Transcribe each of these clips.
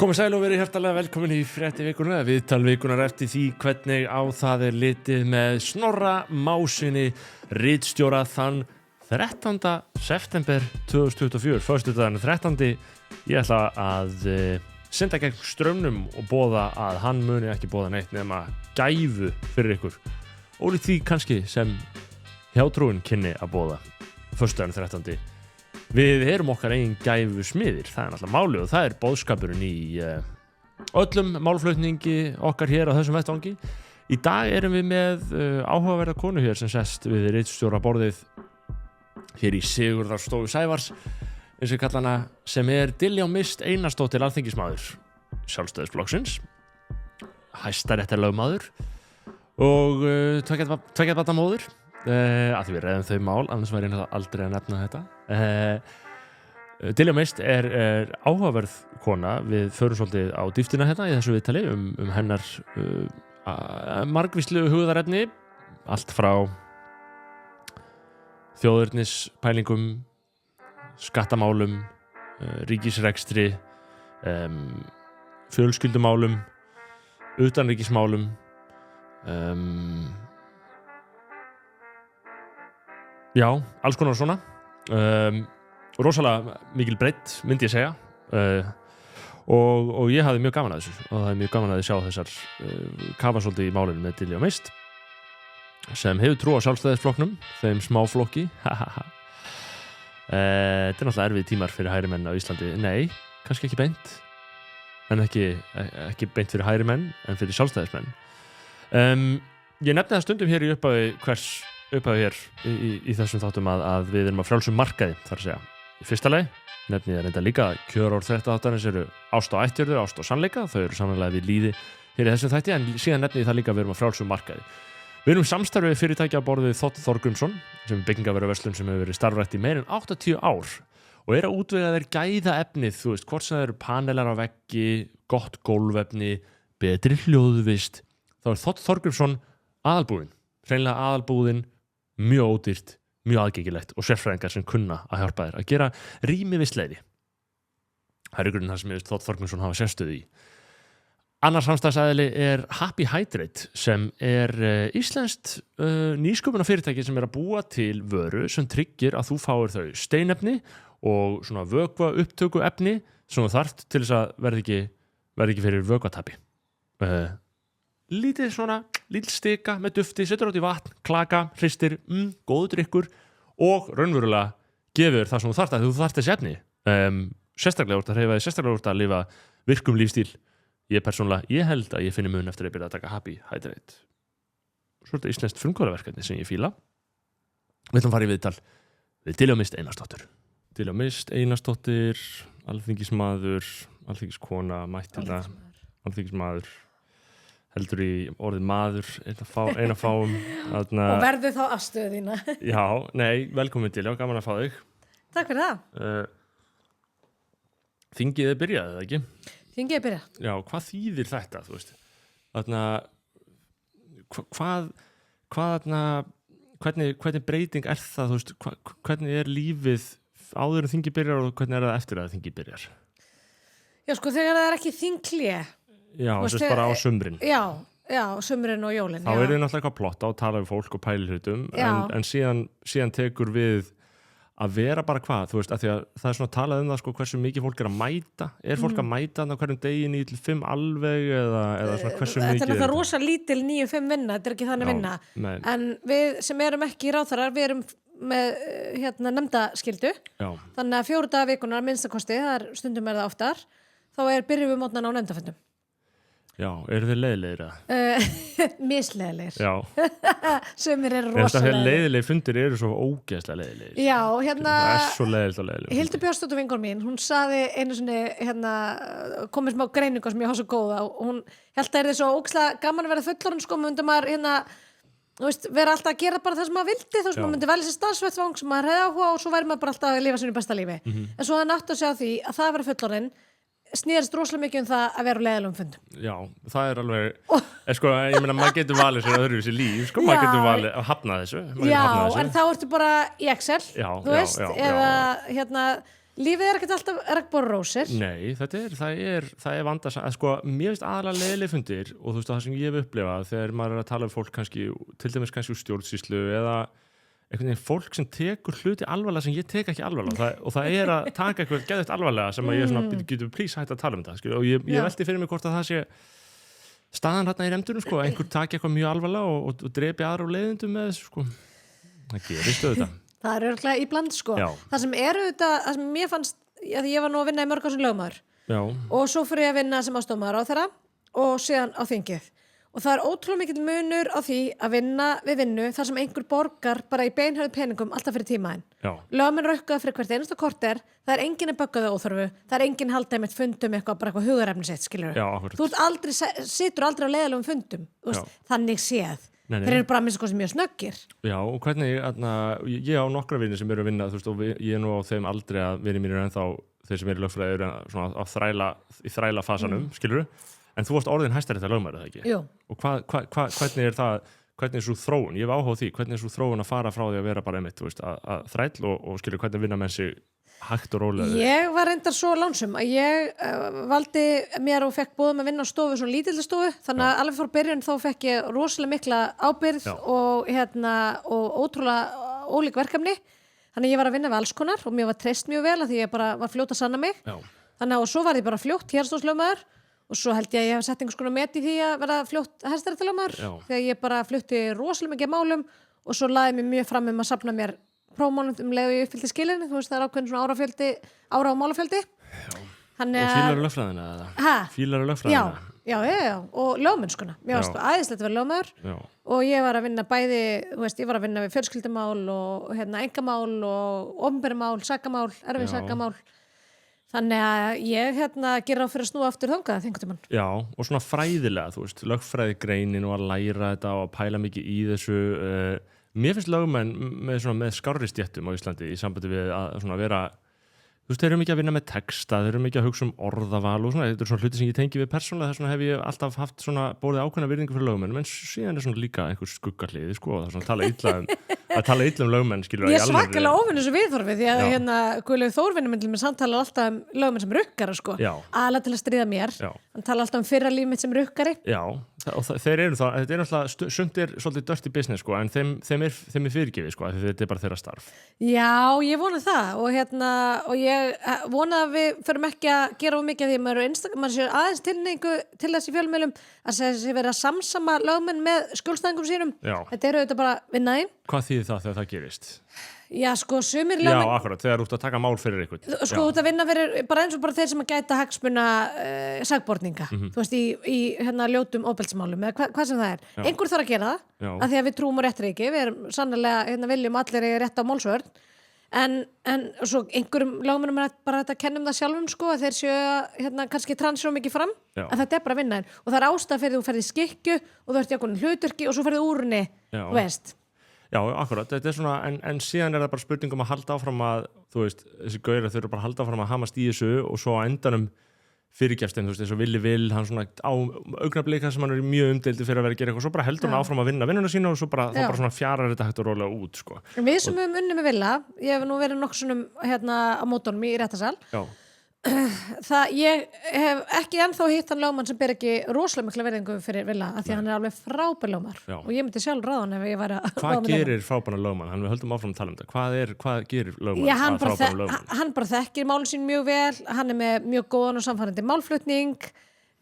Komið sæl og verið hjartalega velkomin í frétti vikuna, viðtal vikunar eftir því hvernig á það litið með Snorra Másinni, ritstjóra þann 13. september 2024, föstudaginn 13. Ég ætla að synda gegn straumnum og boða að hann muni ekki boða neitt nema gæfu fyrir ykkur. Ólíkt því kannski sem hjátrúin kynni að boða föstudaginn 13. Við erum okkar eigin gæfu smiðir, það er náttúrulega málið og það er boðskapurinn í öllum málflutningi okkar hér á þessum vettvangi. Í dag erum við með áhugaverða konu hér sem sest við ritstjóra borðið hér í Sigurðarstofu Sævars, eins og kalla hana, sem er Diljá Mist Einarsdóttir alþingismaður Sjálfstæðisflokksins, hæstaréttarlögmaður og tveggja barna móðir. Að því við ræðum þau mál, annars væri ég aldrei að nefna þetta. Diljá Mist er áhugaverð kona. Við förum svolítið á dýptina hérna í þessu viðtali um hennar margvíslegu hugðarefni, allt frá þjóðernispælingum, skattamálum, ríkisrekstri, fjölskyldumálum, utanríkismálum, já, alls konar svona. Rosalega mikil breidd, myndi ég segja. Og ég hafði mjög gaman að þessu. Og það er mjög gaman að sjá þessar kafa svolítið í málinu með Diljá Mist, sem hefur trú á Sjálfstæðisflokknum, þeim smáflokki. Þetta er náttúrulega erfið tímar fyrir hægri menn á Íslandi. Nei, kannski ekki beint. En ekki beint fyrir hægri menn, en fyrir sjálfstæðismenn. Ég nefni það stundum hér í upphafi hér í þessum þáttum að við erum á frjálsum markaði, þar að segja. Í fyrsta lagi nefni ég reynda líka kjörorð þáttarins eru ást og ættjörður, ást og sannleika, þau eru sannlega við líði hér í þessum þætti, en síðan nefni ég það líka að við erum á frjálsum markaði. Við erum samstarfið fyrirtæki á borð við Þótt Þorgrímsson, sem er byggingaverðarverslun sem hefur verið starfrækt í meira en 80 ár og er að útvega þeir gæða efnið, þú veist, hvort sem það eru panelar á veggi, gott gólfefni, betri hljóðvist, þá er Þótt Þorgrímsson aðalbúðin, hreinlega aðalbúðin, mjög ódýrt, mjög aðgengilegt og sérfræðingar sem kunna að hjálpa þér að gera rými vistlegri. Það er ykkurinn það sem ég Þótt Þorgrímsson hafa sérstöðu í. Annar samstæðsaðili er Happy Hydrate, sem er íslenskt nýsköpunarfyrirtæki sem er að búa til vöru sem tryggir að þú fáir þau steinefni og svona vökva upptöku efni sem þú þarft til þess að verði ekki fyrir vökvatapi. Lítil stika með dufti, setur át í vatn, klaka, hristir, góður drykkur og raunverulega gefur það sem þú þarft að þú þarft þessi efni. Sérstaklega úr að hreyfa þig, sérstaklega úr að lifa virkum lífstíl. Ég held að ég finni mun eftir að byrja að taka Happy Hydrate. Svolítið íslenskt frumkvöðaverkefni sem ég fíla. Við ætlum að fara í viðtal við Diljá Mist Einarsdóttir. Diljá Mist Einarsdóttir, alþingismaður, alþingiskona, mættina, alþingismaður, heldur í orðið maður, eina fáum. Og verðu þá afstöðu þína. Já, nei, velkomin Diljá, gaman að fá þig. Takk fyrir það. Þingið byrjaði, eða ekki? Þingið byrja. Já, hvað þýðir þetta, þú veist? Hvernig breyting er það, þú veist? Hvernig er lífið áður en þingið byrjar og hvernig er það eftir að þingið byrjar? Já, sko, þegar það er ekki þinghlé. Já, þess bara á sumrin. Já, sumrin og jólin. Þá er þið náttúrulega eitthvað plotta og tala við fólk og pæli hlutum, en síðan tekur við að vera bara hvað, þú veist, að því að það er svona talað það, sko, hversu mikið fólk er að mæta. Er fólk að mæta á hverjum degi 9-5 alveg eða svona hversu mikið? Þetta er það rosa lítil 9-5 vinna, þetta er ekki þannig vinna. Nei. En við sem erum ekki ráðherrar, við erum með nefndaskyldu. Já. Þannig að 4 daga vikunar minnstakosti, stundum er það oftar, þá byrjum við mótnan á nefndafundum. Já, eru þið leiðilegir að? Misleiðilegir. Já. Sumir eru rosalegir. Leiðilegir fundir eru svo ógeðslega leiðilegir. Já, það er svo leiðilegt og leiðilegir. Hildur Björnsdóttir vinkona mín, hún sagði einu sinni, komið smá greiningu sem ég hafa svo góða og hún held að það svo ógeðslega gaman að vera fullorðin, sko, myndi maður þú veist, vera alltaf að gera bara það sem maður vildi, þú veist, maður myndi velja sér starfsvettvang sem maður hefði áhuga og svo væri maður bara alltaf að lifa sínu besta lífi. En svo það nátt að sjá því að það að vera fullorðin snýrist rosalega mikið það að vera á leiðilegum fundum. Já, það alveg sko, ég meina, maður getur valið sér öðruvísi líf, sko, maður getur valið að hafna þessu. En þá ertu bara í Excel, þú veist, eða lífið ekkert alltaf regnbogarósir. Nei, það er vandað sko, mér finnst aðalega leiðilegir fundir og þú veist það sem ég hef upplifað þegar maður er að tala fólk kannski, til dæmis kannski úr stjórnsýslu eða einhvern veginn fólk sem tekur hluti alvarlega sem ég tek ekki alvarlega og það er að taka eitthvað geðvægt alvarlega sem að ég svona, getur please hægt að tala um þetta og ég velti fyrir mig hvort að það sé staðan hérna í nefndunum sko, einhver taki eitthvað mjög alvarlega og drepi aðra á leiðindum með þessu sko, það gerist auðvitað. Það er örgulega í bland sko. Já. Það sem mér fannst, að ég var nú að vinna í mörg á sem lögmaður og svo fyrir ég að vinna sem aðstofmaður á þeirra og síðan á þingið. Og það er ótrúlega mikill munur á því að vinna við vinnu þar sem einhver borgar bara í beinhörðu peningum alltaf fyrir tímaðinn. Lögmenn raukaða fyrir hvert einasta korter, það er enginn að böggaðu óþörfu, það er enginn haldaði með fundum bara eitthvað hugarefni sitt, skilur við. Þú situr aldrei á leiðalegum fundum, þannig séð. Þeir eru bara að minnsta kosti mjög snöggir. Já, og hvernig, ég á nokkra vinni sem eru að vinna, þú veist, og ég er nú á þeim aldrei að vinni mínir ennþá, þeir sem eru lögfræði eru svona í þræla fasanum, skilurðu? En þú varst orðin hæstaréttar lögmaður, eða ekki? Jú. Og hvernig er það, hvernig er svo þróun? Ég hef áhuga á því, hvernig er svo þróun að fara frá því að vera bara einmitt, þú veist, að þræll og skilur hvernig vinna menn sig hægt og rólega? Ég var reyndar svo lánsum að ég valdi mér og fekk bóðum að vinna á stofu, svona lítilli stofu, þannig að alveg frá byrjun þá fekk ég rosalega mikla ábyrgð og ótrúlega ólík verkefni. Þannig að ég var að vinna við alls konar og mér var treyst mjög vel að því ég bara var fljót að sanna mig. Þannig að og svo var ég bara fljótt héraðsdómslögmaður og svo held ég að ég hef sett einhvers konar met í því að vera fljótt hæstaréttarlögmaður þegar ég bara flutti rosalega mikið málum og svo laði mér mjög fram að safna mér prófmálum leið og ég uppfyllti skilin, þú veist það er ákveðin svona ára og málafjöldi. Og fílar lögfræðina eða? Fílar lögfræðina? Já, og lögmennskuna. Mér varst æðislegt að vera lögmaður og ég var að vinna bæði, þú veist, ég var að vinna við fjölskyldumál og engamál og opinberumál, sakamál, erfið sakamál. Þannig að ég gera á fyrir að snúa aftur þangað einhvern tímann. Já, og svona fræðilega, þú veist, lögfræðigreinin og að læra þetta og að pæla mikið í þessu. Mér finnst lögmenn með skárri stéttum á Íslandi í sambandi við að vera, þú veist, þeir eru mikið að vinna með texta, þeir eru mikið að hugsa orðaval og svona, þetta er svona hluti sem ég tengi við persónulega, þess vegna hef ég alltaf haft svona bórið ákveðna virðingu fyrir lögmenn, en síðan er svona líka einhver skuggarliði, sko, það er svona að tala illa lögmenn, skilur. Ég er svakalega óvinnu sem viðhorfi því að Guðlaug Þór vinur minn samtala alltaf lögmenn sem rukkara, sko, aðalega til að stríða mér. Hann tala alltaf fyrra líf mitt sem rukkari. Já, og þeir eru það, þetta er alltaf sumt er svolítið dirty business, sko, en þeim er fyrirgefið, sko, þetta er bara þeirra starf. Já, ég vona það og ég vona að við förum ekki að gera of mikið því að maður sér aðeins tilneyingu til þessi fjölmiðlum að segja verið að samsama lögmenn með skjólstæðingum sínum. Þetta eru auðvitað bara vinnaðinn. Hvað þýðir það þegar það gerist? Já, sko, sumir lögmenn... Já, akkurat, þegar þú ert að taka mál fyrir ykkur. Sko, þú ert að vinna fyrir, bara eins og bara þeir sem að gæta hagsmuna sakborninga, þú veist, í ljótum ofbeldismálum, eða hvað sem það er. Einhver þarf að gera það, af því að við trúum á réttríki, við erum sannarlega, viljum allir rétt á málsvörn, en svo einhverjum lögmennum er bara að kenna það sjálfum, sko, að þeir séu kannski transjó mikið fram, að þetta er bara vinnaðinn. Og það er ástæða fyrir þú ferði í skikju og þú ert í ákveðnu hlutverki og svo ferði úrni, þú veist. Já, akkurat, þetta er svona, en síðan er það bara spurningum að halda áfram að, þú veist, þessi gaurar þau eru bara að halda áfram að hamast í þessu og svo á endanum fyrirgefstinn, þú veist, eins og Willi Will, hann svona á augnablika sem hann er mjög umdeildur fyrir að vera að gera eitthvað, svo bara heldur hann áfram að vinna vinnuna sína og svo bara, þá bara svona fjarar þetta hægt og rólega út, sko. Við sem höfum unnið með Villa, ég hef nú verið nokkuð svona á mótunum í réttasal. Já. Ég hef ekki ennþá hitt hann lögmann sem ber ekki rosalega mikla verðingu fyrir Villa af því að hann er alveg frábær lögmaður og ég myndi sjálf ráða hann ef ég væri að hvað gerir frábæran lögmann? Hann við höldum áfram að tala um þetta hvað gerir lögmann? Já, hann bara þekkir málum sín mjög vel, hann er með mjög góðan og samfærandi málflutning.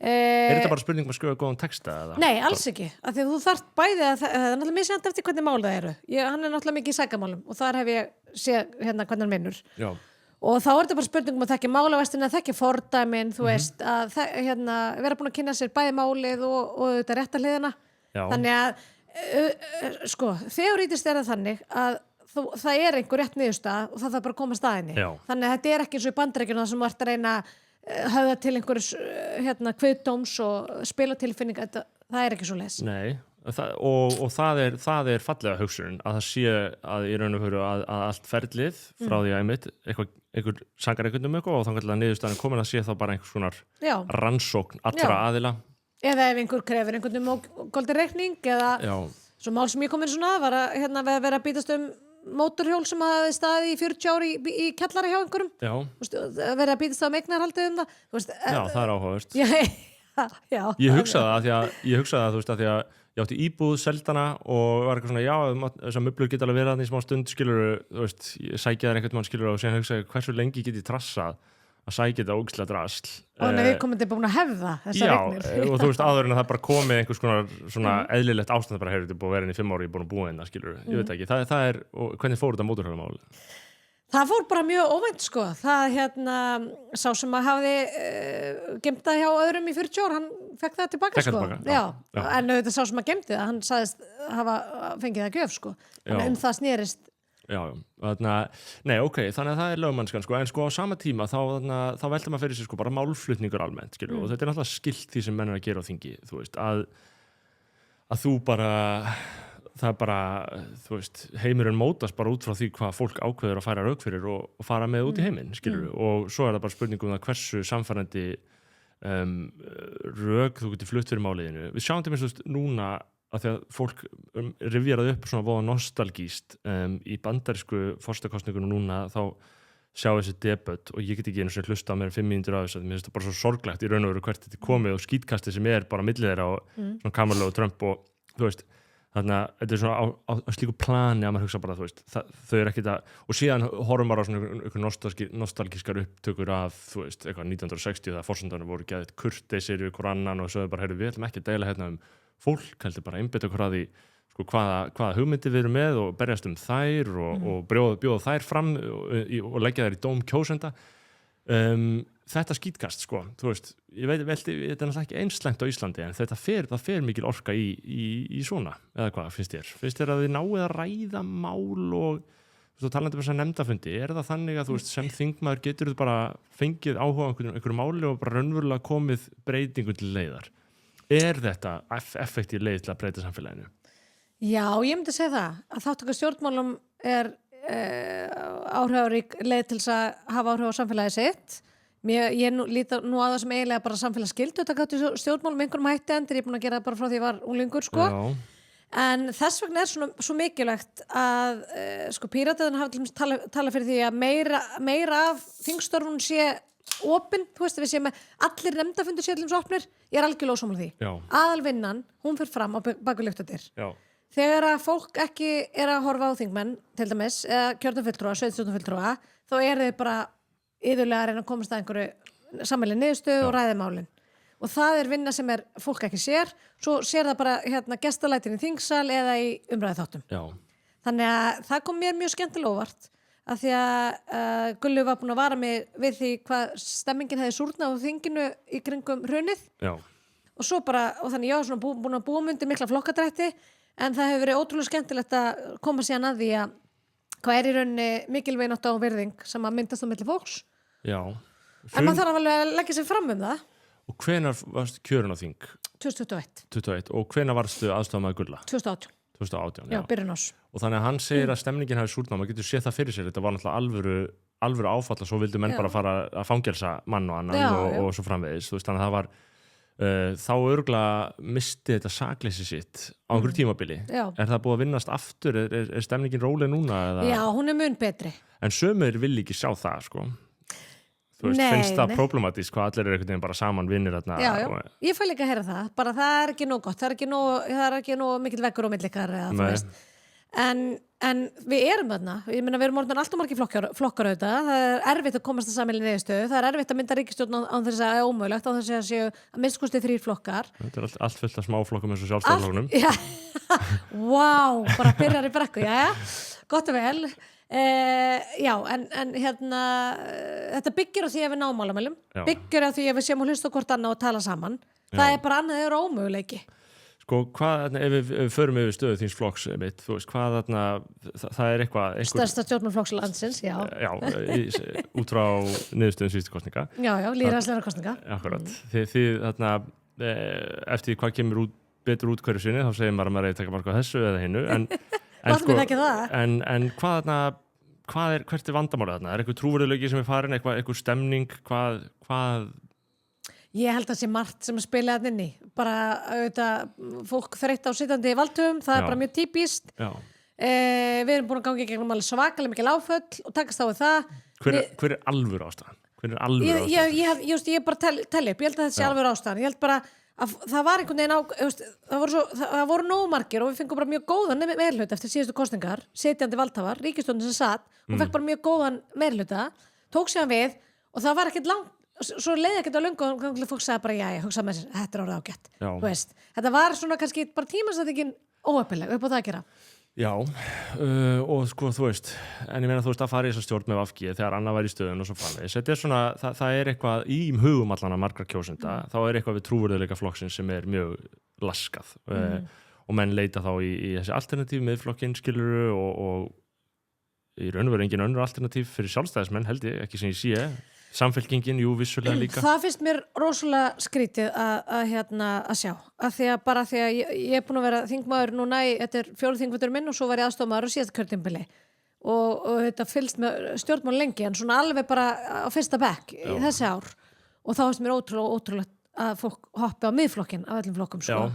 Er þetta bara spurning um að skrifa góðan texta? Nei, alls ekki, af því að þú þarft bæði að það er náttúrulega misjant eftir hvernig mál það eru. Hann er náttúrulega mikið í sakamálum og þar hef ég séð hvernig hann vinnur. Já. Og þá er þetta bara spurningum að þekkja málavestin að þekkja fordæmin, þú veist, að vera búin að kynna sér bæði málið og þetta rétta hliðina. Já. Þannig að, sko, þeorítiskt er það þannig að það er einhver rétt niðurstað og það þarf bara að koma staðinni. Já. Þannig að þetta er ekki eins og í Bandaríkjunum þar sem þú ert að reyna höfða til einhverjus kviðdóms og spilatilfinning, það er ekki svo les. Nei. Og það er fallega hugsun að það sé að í raun og veru að allt ferlið frá því að einhver sangar einhvern eitthvað og þannig að niðurstaðan komin að sé þá bara einhvers konar rannsókn allra aðila. Eða ef einhver krefur einhvern goldi reikning eða svo mál sem ég kom inn svona var að vera að bítast mótorhjól sem hafði staðið í 40 ári í kjallari hjá einhverjum Já, verið að býtast á eignarhaldið það já, það er áhugavert. já, Ég hugsaði það, þú veist, að því að ég átti íbúð, seldana og var eitthvað svona, já, þessar möblur geta alveg verið þarna í smá stund, skilur, þú veist, ég sækja þær einhvern mann, skilur, og síðan hugsaði hversu lengi get ég trassað að sækja þetta ógeðslega drasl. og við komum til búin að hefða þessar eignir. Og þú veist, áður en að það bara komið einhvers konar svona eðlilegt ástand bara, þetta búið að vera inn í 5 ári, ég er búin að búa hérna, skilur, ég veit ekki, það er, og hvernig fór þetta mótorhjólumál? Það fór bara mjög óvænt sko, það sá sem að hafði gemtað hjá öðrum í 40 ár, hann fekk það tilbaka sko. Já. En auðvitað sá sem að gemti það, hann sagðist hafa fengið það gjöf sko, en það snerist. Já, nei, ok, þannig að það er lögmannskan sko, en sko á sama tíma þá velta maður fyrir sér sko bara málflutningur almennt, skilur, og þetta er náttúrulega skilt því sem menn er að gera á þingi, þú veist, að þú bara, það er bara, þú veist, heimurinn mótast bara út frá því hvað fólk ákveður að færa rauk fyrir og fara með út í heiminn, skilur, og svo er það bara spurning það hversu samfærandi rauk þú getur flutt fyrir máliðinu. Við sjáum til minnst núna að því að fólk rifjaraði upp svona voða nostalgíst í bandarísku forsetakosningunum núna, þá sjá þessi debut og ég get ekki einu sem hlusta á mér 5 mínútur á þessu, mér finnst það bara svo sorglegt í raun og veru hvert þetta er komið og skítkastið sem er bara milli þeirra og svona Kamala og Trump og þú veist, þannig að þetta er svona á slíku plani að maður hugsa bara, þú veist, þau er ekki það, og síðan horfum maður á svona einhver nostalgískar upptökur af, þú veist, eitthvað 1960 þegar forsetarnir voru geðið kurteisir við hver annan og sögðu bara, heyrðu, við ætlum ekki að deila hérna fólk, heldur bara einbytta okkur að því sko, hvaða hugmyndir við erum með og berjast þær og bjóða þær fram og leggja þær í dóm kjósenda. Þetta skítkast, sko, þú veist, ég veit, þetta er náttúrulega ekki einslæmt á Íslandi, en það fer mikil orka í svona, eða hvað finnst þér? Finnst þér að þið náið að ræða mál og þú talandi um þess að nefndafundi, er það þannig að þú veist, sem þingmaður getur þú bara fengið áhuga á einhverju máli og bara raunverulega komið breytingu til leiðar? Er þetta effektív leið til að breyta samfélaginu? Já, ég myndi segja það að þátttaka stjórnmálum er áhrifarík leið til þess að hafa áhrif á samfélagið sitt. Ég líta nú að það sem eiginlega bara samfélagsskyldu að taka til stjórnmálum einhverjum hætti endur, ég er búin að gera það bara frá því ég var unglingur sko. En þess vegna er svo mikilvægt að sko Píratarnir hafa til dæmis tala fyrir því að meira af þingstörfunum sé opin, þú veist, við séum með allir nefndafundir sér til þess opnir, ég er algjörlega ósammála því. Aðalvinnan, hún fer fram á baku lyktadyr. Þegar að fólk ekki er að horfa á þingmenn, til dæmis, eða kjörnumfulltrúa, sveitarstjórnarfulltrúa, þá er þau bara iðulega að reyna að komast að einhverju sammeilin niðurstöðu og ræði málin. Og það er vinna sem fólk ekki sér, svo sér það bara gestalætin í þingsal eða í umræðuþáttum. Þannig að það kom mér mjög skemmtilega óvart, af því að Gullu var búin að vara mig við því hvað stemmingin hefði súrnað á þinginu í kringum hrunið. Og svo bara, og þannig ég var svona búin að búa undir mikla flokkadrætti, en það hefur verið ótrúlega skemmtilegt að koma síðan að því að hvað er í rauninni mikilvægt og virðing sem að myndast á milli fólks. En maður þarf alveg að leggja sér fram það. Og hvenær varstu kjörin á þing? 2021. Og hvenær varstu aðstofamaður Gulla? 2018, já, byrjun ás. Og þannig að hann segir að stemningin hafi súrnað, maður getur séð það fyrir sér, þetta var náttúrulega alvöru áfall og svo vildu menn bara fara að fangelsa mann og annan og svo framvegis, þú veist, þannig að það var þá örugglega misti þetta sakleysi sitt á einhverju tímabili. Er það búið að vinnast aftur? Er stemningin róleg núna? Eða? Já, hún er mun betri. En sumir vilja ekki sjá það, sko. Þú veist, finnst það problematískt hvað allir einhvern veginn bara saman vinnir þarna? Já, ég fæ líka að heyra það, bara það er ekki nóg gott, það er ekki nóg mikill veggur og millikar eða þú veist. En við erum þarna, ég meina við erum orðin alltaf margir flokkar auðvitað, það er erfitt að komast að sammeilin niðurstöðu, það er erfitt að mynda ríkisstjórn án þess að það er ómögulegt, án þess að séu að minnst kosti 3 flokkar. Þetta er allt fullt af smáflokkum eins og sjálfstæðisflokknum. Vá, bara byrjar í brekku, gott og vel. En þetta byggir á því að við náum málamælum, byggir á því að við séum að hlusta hvort annað og tala saman. Það er bara annað er ómöguleiki. Sko, hvað, ef við förum yfir stöðu þíns flokks mitt, þú veist, hvað þarna, það er eitthvað... Stærsta stjórnarflokks landsins, já. Já, út frá niðurstöðum síðustu kosninga. Já, lýðræðislegra kosninga. Akkurat. Þið þarna, eftir hvað kemur betur út hverju sinni, þá segir maður að maður reyði taka marka á þessu eða hinnu, en hvað þarna, hvert er vandamálið þarna? Er eitthvað trúverðuleiki sem er farin, eitthvað stemning, hvað Ég held að sé margt sem að spila þarna inni. Bara auðvitað fólk þreytt á sittandi valdhöfum, það er bara mjög típist. við erum búin að ganga í gegnum alveg svakalega mikil áföll og takast á við það. Hver er alvöru ástæðan? Hver er alvöru ástæðan? Ég bara telli upp, ég held að þetta sé alvöru ástæðan. Ég held bara að það var einhvern veginn það voru nógu margir og við fengum bara mjög góðan meirihluta eftir síðustu kosningar, sitjandi valdhafar, ríkisstjórnin sem satt og fekk bara mjög góðan meirihluta, tók síðan við og það var ekkert langt, svo leiði ekkert á löngu og fólk sagði bara, já, ég hugsaði með sér, þetta er orðið ágætt, þú veist. Þetta var svona kannski bara tímasetningin óheppileg upp á það að gera. Já, og sko, þú veist, en ég meina þú veist að fara í þessa stjórn með VG þegar annað væri í stöðun og svo framvegis. Þetta er svona, það er eitthvað í hugum allan að margra kjósenda, þá er eitthvað við trúverðuleika flokksins sem er mjög laskað og menn leita þá í þessi alternatív miðflokkinn skiluru og í raun og veru engin önnur alternatív fyrir sjálfstæðismenn held ég, ekki sem ég sé. Samfylkingin, jú, vissulega líka. Það finnst mér rosalega skrítið að sjá. Því að ég er búin að vera þingmaður núna þetta er 4. þingfundur minn og svo var ég aðstofmaður á síðasta kjörtímabili og þetta fylgst með stjórnmál lengi en svona alveg bara á fyrsta bekk í þessi ár og þá finnst mér ótrúlega að fólk hoppi á miðflokkin af öllum flokkum sko.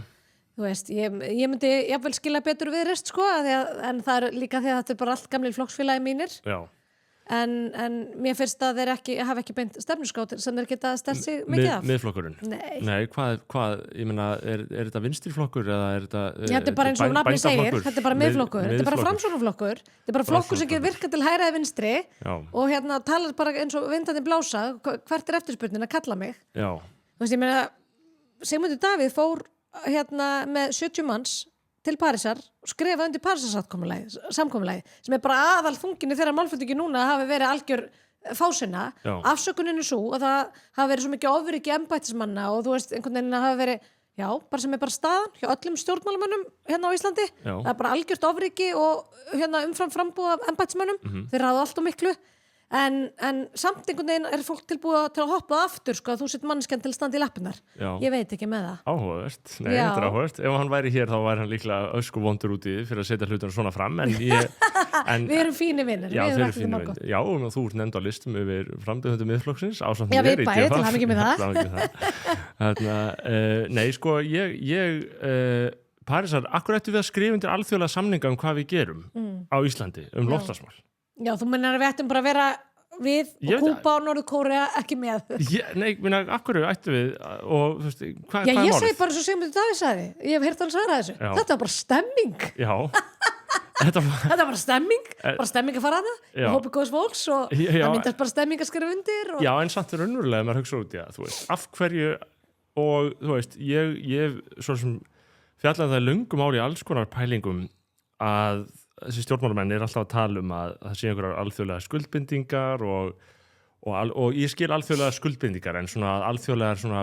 Þú veist, ég myndi jafnvel skila betur við rest sko en það er líka því að þetta er bara allt gamlir flokksfélagi mínir. Já. En mér finnst að þeir hafa ekki beint stefnuskátt sem þeir geta stelt sig mikið af. Miðflokkurinn? Nei, hvað, ég meina, er þetta vinstriflokkur eða er þetta þetta er bara eins og nafni segir, þetta er bara miðflokkur, þetta er bara framsóknarflokkur, þetta er bara flokkur sem getur virkað til hægri eða vinstri og talar bara eins og vindandi blása, hvert er eftirspurnin að kalla mig? Já. Þú veist, ég meina, Sigmundur Davíð fór með 70 manns til Parísar og skrifa undir Parísarsamkomulagi sem er bara aðal þunginni þegar málflutningi núna hafi verið algjör fásinna. Afsökunin er svo að það hafi verið svo mikið ofuriki embættismanna og þú veist einhvern veginn að hafi verið bara sem er bara staðan hjá öllum stjórnmálamönnum hérna á Íslandi. Það er bara algjört ofuriki og umfram frambúð af embættismönnum. Þeir ráðu allt og miklu en samt einhvern veginn er fólk tilbúið til að hoppa aftur sko að þú sett mannskjan til að standa í lappirnar. Ég veit ekki með það. Áhugavert, þetta er áhugavert. Ef hann væri hér þá væri hann líklega ösku vondur úti fyrir að setja hlutina svona fram en við erum fínir vinnir. Já, þeir eru fínir vinnir. Já, og þú ert nefnd á listum yfir frambjóðendur miðflokksins ásamt mér. Já, við bæði til hamingi með það. Nei, sko, Parísar, akkur ættum við að skrifa undir alþjóðlega samninga hvað við gerum á Íslandi loftslagsmál? Já, þú meinar að við ættum bara að vera við og Kúba og Norður-Kórea ekki með. Nei, akkur ættum við og þú veist, hvað er málið? Ég segi bara svo Sigmundur Davíð sagði, ég hef heyrt hann svara þessu. Þetta var bara stemming. Já. Þetta var bara stemming, bara stemming að fara að það, hópi góðs fólks og það myndast bara stemming að skrifa undir. Já, en samt er raunverulega maður hugsa út í það, þú veist, af hverju og þú veist, ég svo sem fjallaði það löngum ári í alls konar pælingum að þessi stjórnmálamenn er alltaf að tala að það sé einhverjar alþjóðlega skuldbindingar og ég skil alþjóðlega skuldbindingar en svona alþjóðlegar svona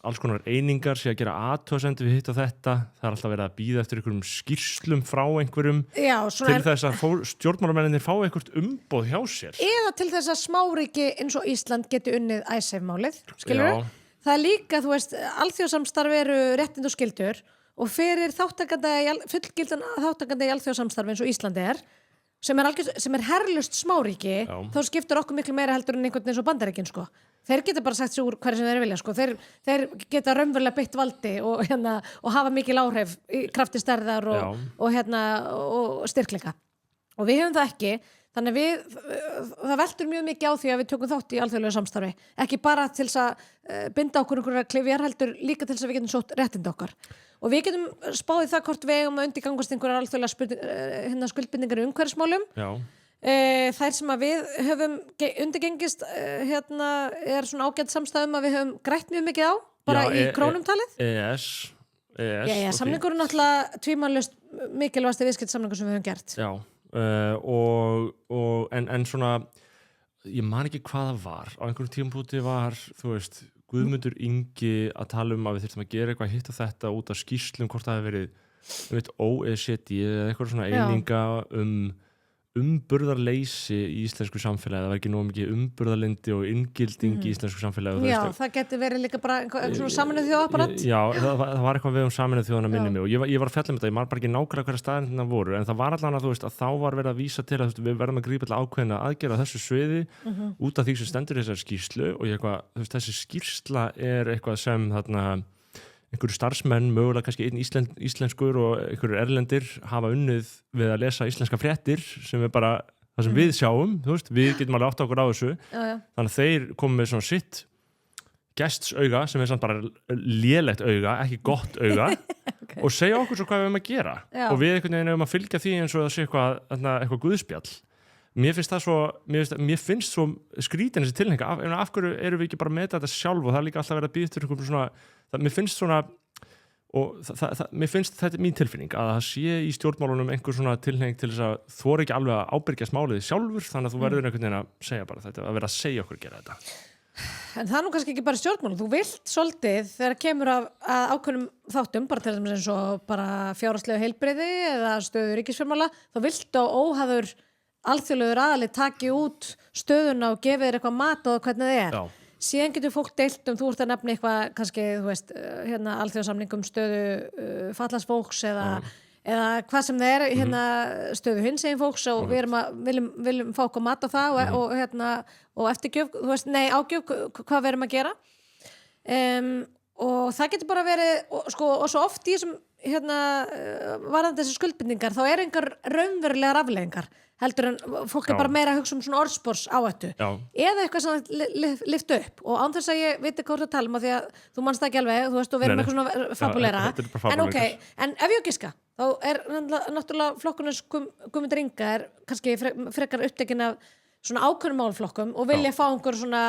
alls konar einingar sé að gera athugasemdir við hitt og þetta, það er alltaf verið að bíða eftir einhverjum skýrslum frá einhverjum til þess að stjórnmálamenninir fá einhvert umboð hjá sér. Eða til þess að smáríki eins og Ísland geti unnið Icesave-málið, skilur? Það er líka, þú veist, alþjóðsamstarf eru réttind og skyldur og fyrir fullgildan þáttakandi í alþjóðsamstarfi eins og Íslandi er sem er herlust smáríki þá skiptur okkur miklu meira heldur en einhvern eins og Bandaríkin sko. Þeir geta bara sagt sér úr hverju sem þeir vilja sko. Þeir geta raunverulega beitt valdi og hafa mikil áhrif í krafti stærðar og styrkleika og við höfum það ekki þannig það veltur mjög mikið á því að við tökum þátt í alþjóðlega samstarfi ekki bara til þess að binda okkur einhverja klifjar heldur líka til þess að við getum sótt réttinda okkar og við getum spáðið það hvort við eigum að undirgangast einhverjar alþjóðlega skuldbindingar í umhverfismálum þær sem að við höfum undirgengist er svona ágætt samstæðum að við höfum grætt mjög mikið á bara í krónumtalið EES samningur er náttúrulega tvímælust mikilvægasti viðskiptasamningur sem við höfum gert en svona ég man ekki hvað það var á einhverjum tímapunkti var þú veist Guðmundur Ingi að tala að við þyrftum að gera eitthvað hitt og þetta út af skýrslum hvort það hefur verið OECD eða eitthvað svona eininga umburðarleysi í íslensku samfélagi það var ekki nóg mikið umburðarlindi og inngilding í íslensku samfélagi það getur verið líka bara einhver svona Sameinuðu þjóðapparat það var eitthvað við Sameinuðu þjóðana minni mig og ég var að fjalla þetta, ég man bara ekki nákvæmlega hverja staðirna voru en það var allan að þú veist að þá var verið að vísa til að við verðum að grípa til ákveðna aðgerða þessu sviði út af því sem stendur þessar skýrslu og þessi skýrsla er eitthvað sem þarna einhverju starfsmenn, mögulega kannski einn íslenskur og einhverjur erlendir hafa unnið við að lesa íslenska fréttir sem bara það sem við sjáum, þú veist, við getum alveg átt okkur á þessu þannig að þeir komu með svona sitt gestsauga sem samt bara lélegt auga, ekki gott auga okay. Og segja okkur svo hvað við að gera og við einhvern veginn að fylgja því eins og það sé eitthvað guðspjall mér finnst svo skrítin þessi tilhenga af hverju erum við ekki bara að meta þetta sjálf og það er líka alltaf verið að býða til eitthvað svona mér finnst svona og mér finnst þetta mín tilfinning að það sé í stjórnmálunum einhver svona tilheng til þess að þú er ekki alveg að ábyrgjast málið sjálfur þannig að þú verður einhvern veginn að segja bara þetta að vera að segja okkur að gera þetta En það er nú kannski ekki bara stjórnmálum, þú vilt svolítið þegar kemur að ákveðnum þáttum, bara til þess eins og bara fjárhagslegu heilbrigði eða stöðu ríkisfjármála, þá viltu á óhæður alþjóðlegur aðali taki út stöðuna og gefi þér eitthvað mat og hvernig það er. Já. Síðan getur fólk deilt þú ert að nefna eitthvað, kannski, þú veist, alþjóðasamning stöðu fatlaðs fólks eða hvað sem það er stöðu hinsegin fólks og við viljum fá okkur mat á það og eftirgjöf, þú veist, ágjöf hvað við erum að gera og það getur bara verið og svo oft í þessum varðandi þessi skuldbindingar þá er einhver raunverulegar afleiðingar heldur en fólk er bara meira að hugsa svona orðspors áhættu eða eitthvað sem lyft upp og án þess að ég veit hvað þú tala því að þú manst ekki alveg, þú veist, og við erum eitthvað svona fabulera en ok, en ef ég giska þá er náttúrulega flokkunars Guðmundur Inga er kannski frekar upptekin af svona ákveðnum málflokkum og vilja fá einhver svona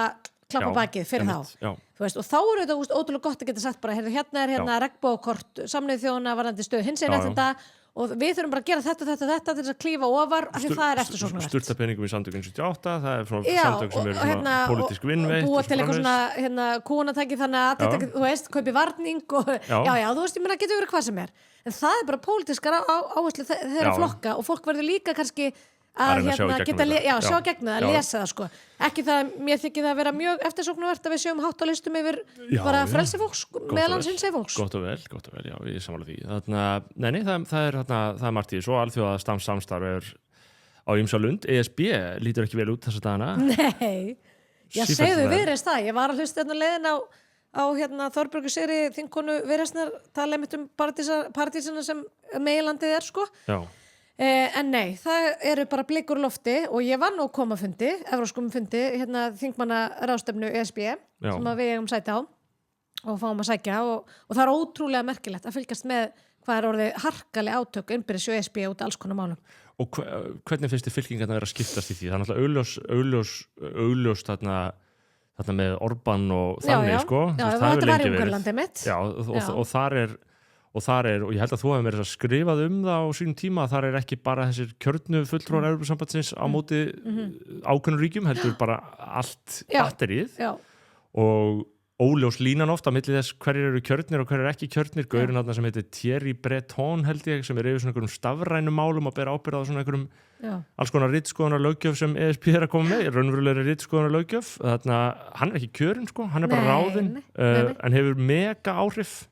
klappa bakið fyrir þá þú veist, og þá er þetta ótrúlega gott að geta sagt bara hérna er regnbókort Sameinuðu þjóðanna varðandi stöðu hinsegin réttinda og við þurfum bara að gera þetta til þess að klífa ofar af því það er eftirsóknarvert. Sturta peningum í samtökum 78, það er frá samtök sem eru svona pólitísk vinnveitt. Búa til eitthvað svona kúnatæki þannig að þetta, þú veist, kaupi varning og já, þú veist, ég meina getur verið hvað sem er. En það er bara pólitískar áherslu þeirra flokka og fólk verður líka kannski að geta sjá gegnum það, að lesa það sko. Ekki það, mér þykir það að vera mjög eftirsóknarvert að við séum hátt á listum yfir bara frelsi fólks, meðalans hinsegin fólks. Gott og vel, já, ég sammála því. Það er margt í svo alþjóða samstarf er á ýmsa lund. ESB lítur ekki vel út þessa dagana. Nei, ég segðu Viðreisn það. Ég var að hlusta leiðin á Þorbjörgu Sigri þingkonu Viðreisnar tala einmitt partísina sem meginlandið er sko. Já. En nei, það eru bara blikur lofti og ég var nú koma fundi, evróskum fundi, þingmanna ráðstefnu ESB sem við eigum sæti á og fáum að sækja og það er ótrúlega merkilegt að fylgjast með hvað er orðið harkaleg átök innbyrðis hjá ESB út af alls konar málum. Og hvernig finnst þið fylkingarna að vera að skiptast í því? Það er náttúrulega augljóst þarna með Orbán og þannig, sko. Já, þetta var í Ungverjalandi mitt. Já, og þar er, og ég held að þú hefur verið að skrifað það á sínum tíma, að þar er ekki bara þessir kjörnu fulltrúar Evrópusambandsins á móti ákveðnum ríkjum, heldur bara allt batterið og óljós línan oft á milli þess hverjir eru kjörnir og hverjir eru ekki kjörnir. Gaurinn þarna sem heitir Thierry Breton held ég, sem er yfir svona einhverjum stafrænum málum og ber ábyrgð á svona einhverjum alls konar ritskoðunar löggjöf sem ESB er að koma með, raunverulegri ritskoðunar löggjöf. Þarna, hann er ekki kjörinn sko, hann er bara ráðinn en hefur mega áhrif.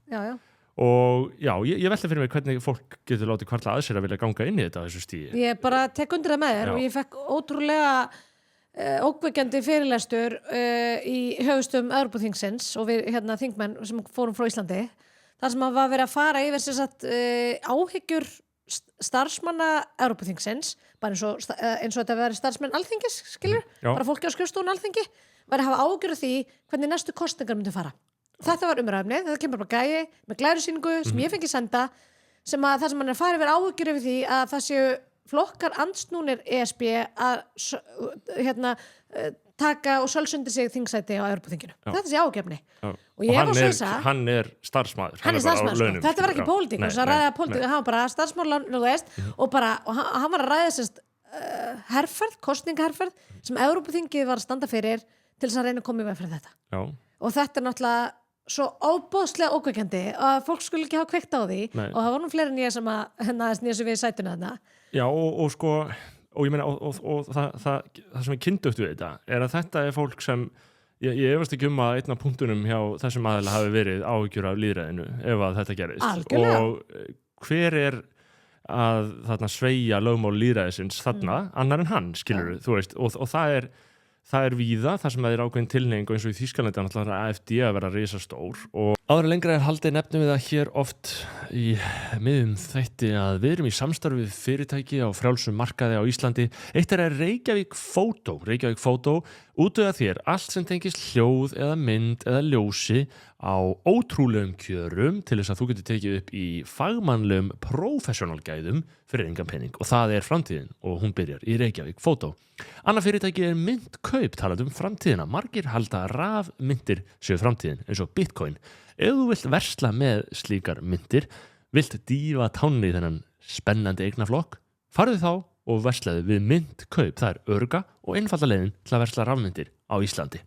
Og já, ég velta fyrir mig hvernig fólk getur látið hvarla að sér að vilja ganga inn í þetta á þessu stíi. Ég bara tek undir það með þér og ég fekk ótrúlega ókveikjandi fyrirlestur í höfustum Evrópuþingsins og við þingmenn sem fórum frá Íslandi þar sem var verið að fara yfir sem sagt áhyggjur starfsmanna Evrópuþingsins bara eins og þetta verið starfsmenn Alþingis, skilur, bara fólki á skrifstofun Alþingi var að hafa áhyggjur af því hvernig næstu kosningar myndi fara. Þetta var umræðumni, þetta kemur bara gæi með glærusýningu sem ég fengi senda sem að það sem hann er farið verið áhyggjur yfir því að það séu flokkar andsnúnir ESB að taka og sölsundi sig þingsæti á Evrópuþinginu. Þetta sé ágefni. Og ég var svo þess að hann er starfsmaður. Hann er starfsmaður. Þetta var ekki pólitíkus að ræða pólitíku, hann var bara starfsmaður, þú veist, og hann var að ræða sérst herferð, kosningaherferð sem Evrópuþingið var að standa fyrir til þess að reyna að koma í veg fyrir þetta. Já. Og þetta er náttúrulega svo óbóðslega ókveikjandi að fólk skulle ekki hafa kveikt á því og það var nú fleiri en ég sem að snýja við sætuna þarna. Já og sko og ég meina og það sem er kyndugt við þetta er að þetta er fólk sem ég efast ekki að einn af punktunum hjá þessum aðeila hafi verið áhyggjur af lýðræðinu ef að þetta gerist. Algjörlega. Og hver er að þarna sveigja lögmál lýðræðisins þarna annar en hann, skilurðu, þú veist, og það er víða, það sem er ákveðin tilhneiging og eins og í Þýskalandi náttúrulega AfD að vera risastór og Áður en lengra haldið nefnum við það hér oft í miðum þætti að við erum í samstarfi við fyrirtæki á frjálsum markaði á Íslandi. Eitt er Reykjavík Photo. Reykjavík Photo útvega þér allt sem tengist hljóð eða mynd eða ljósi á ótrúlegum kjörum til þess að þú getur tekið upp í fagmannlegum professional gæðum fyrir engan pening og það er framtíðin og hún byrjar í Reykjavík Photo. Annað fyrirtæki er Myntkaup, talað framtíðina. Margir halda rafmyntir séu framtíðin eins og Bitcoin. Ef þú vilt versla með slíkar myntir, vilt dýfa tánni í þennan spennandi eignaflokk, farðu þá og verslaðu við Myntkaup. Það er örugga og einfalda leiðin til að versla rafmyntir á Íslandi.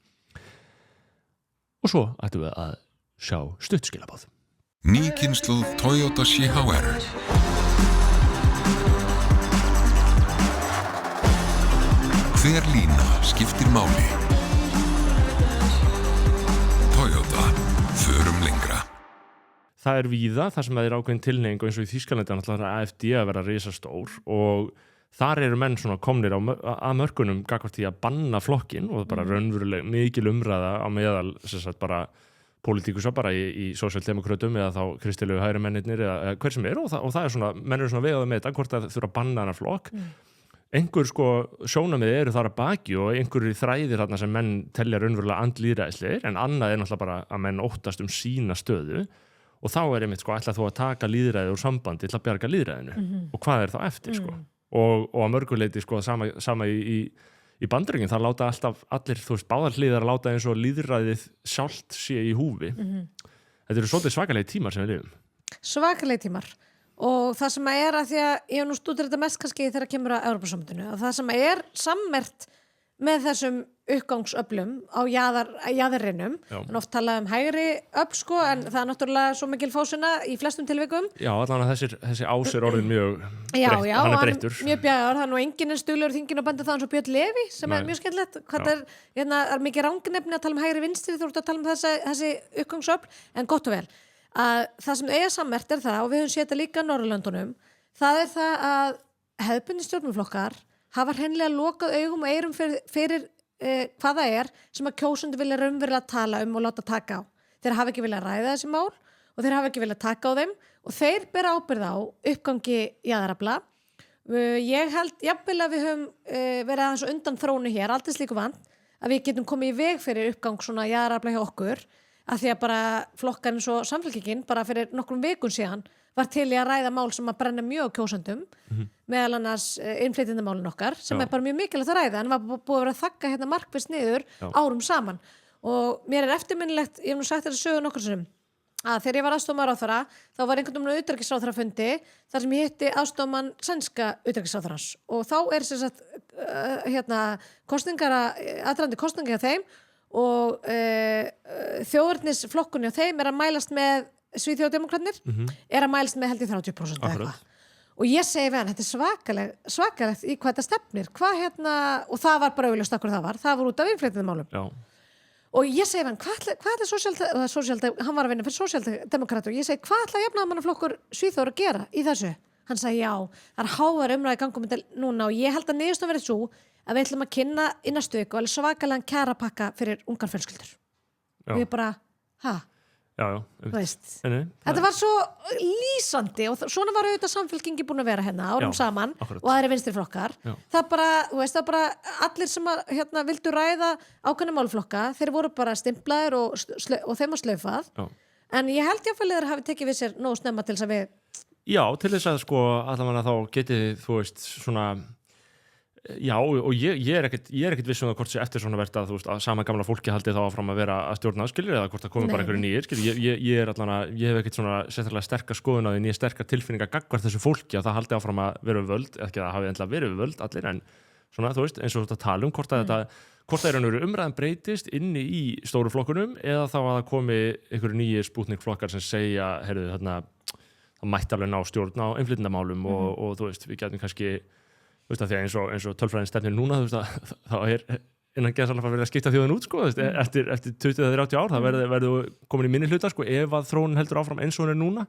Og svo ættum við að sjá stuttskilabóð. Ný kynslóð Toyota CHR. Hver lína skiptir máli. Toyota, förum lengra. Það er víða, þar sem það er ákveðin tilhneigingu eins og í Þýskalandi náttúrulega AfD að vera risastór og þar eru menn svona komnir að mörkunum gagnvart því að banna flokkinn og bara raunveruleg mikil umræða á meðal sem sagt bara pólitíkusa bara í sósíaldemókrötum eða þá kristilegu hægri mennirnir eða hver sem er og það er svona, menn eru svona vegaði með þetta hvort það þurfa að banna hana flokk. Einhver sjónamið eru þar að baki og einhverjir þræðir þarna sem menn telja raunverulega andlýðræðislegir en annað er náttúrulega bara að menn óttast sína stöðu og þá er einmitt ætlað þú að taka lýðræðið úr sambandi til að bjarga lýðræðinu og hvað er þá eftir og að mörguleiti sama í Bandaríkjunum þar láta alltaf allir báðar hliðar að láta eins og lýðræðið sjálft sé í húfi. Þetta eru svolítið svakalegi tímar sem við lifum. Svakalegi tímar. Og það sem er að því að ég hef nú stúdur þetta mest kannski þegar kemur að Evrópusambandinu að það sem er sammert með þessum uppgangsöflum á jaðarrinnum en oft talað hægri öfl en það er náttúrulega svo mikil fásina í flestum tilvikum. Já, allan að þessi ás er orðin mjög hann er breyttur. Mjög bjagaður, það er nú enginn en stuglegur þingin og benda það eins og Björn Leví sem er mjög skemmtilegt. Hvað er mikið rangnefni að tala hægri vinstri þú ert að tala þessi uppgangsöfl en gott og vel. Að það sem eiga sammert er það og við höfum séð þetta líka á Norðurlöndunum það er það að hefðbundnir stjórnmálaflokkar hafa hreinlega lokað augum og eyrum fyrir hvað það er sem að kjósendur vilja raunverulega tala og láta taka á. Þeir hafa ekki viljað ræða þessi mál og þeir hafa ekki viljað taka á þeim og þeir bera ábyrgð á uppgangi jaðarafla. Ég held jafnvel að við höfum verið aðeins undan þrónu hér, aldrei slíku vant að við getum komið í veg fyrir uppgang svona jaðarafla hjá okkur að því að bara flokkar eins og Samfylkingin bara fyrir nokkrum vikun síðan var til í að ræða mál sem að brenna mjög kjósendum meðal annars innflytjendamálin okkar sem er bara mjög mikilvægt að ræða en var búið að vera að þagga hérna markvisst niður árum saman og mér er eftirminnilegt, ég hef nú sagt þetta sögu nokkur sinnum að þegar ég var aðstoðarráðherra þá var einhvern veginn utanríkisráðherra fundi þar sem ég hitti aðstoðarmann sænska utanríkisráðherrans og þá er sem sagt aðdragandi kosningar hjá þeim og þjóðernisflokkunni og þeim er að mælast með Svíþjóðdemókratarnir er að mælast með held í 30% eða eitthvað og ég segi við hann, þetta er svakalegt í hvað þetta stefnir og það var bara augljóst akkur það var út af innflytjendamálum og ég segi við hann, hvað er hann var að vinna fyrir sósíaldemókratur og ég segi, hvað ætla jafnaðarmannaflokkur Svíþjóðar að gera í þessu? Hann sagði, já, það er hávar umræði gangum núna og ég held að niðurstaðan verið svo að við ætlum að kynna í næstu viku alveg svakalega kjarapakka fyrir ungar fjölskyldur og ég bara, þetta var svo lýsandi og svona var auðvitað Samfylkingi búin að vera hérna árum saman og aðri vinstri flokkar það bara, það bara allir sem að, vildu ræða ákveðna málflokka þeir voru bara stimplaðir og þeim að slaufað en ég held jáfnvel þeir hafi tekið við sér nógu snemma til þess að við til þess að allavega þá getið svona já og ég er ekkert viss um það hvort sé eftir svona verða að sama gamla fólki haldi þá áfram að vera að stjórna skilur eða hvort það komi bara einhverju nýir skilur ég er allavega, ég hef ekkert svona sérstaklega sterkar skoðun á því nýja sterkar tilfinningar gagnvart þessu fólki að það haldi áfram að vera við völd ekki að það hafi endilega verið við völd allir en svona eins og þetta tala hvort það er umræðan breytist inni í stóru flokkunum eða þá að það komi einhverju nýjir spútningflokkar sem segja heyrðu það mætti alveg ná stjórn á innflytjendamálum og við getum kannski því að eins og tölfræðin stefnir núna þá er innan geðsalafar verið að skipta þjóðin út eftir 20-30 ár það verður komin í minni hluta ef að þróunin heldur áfram eins og hún er núna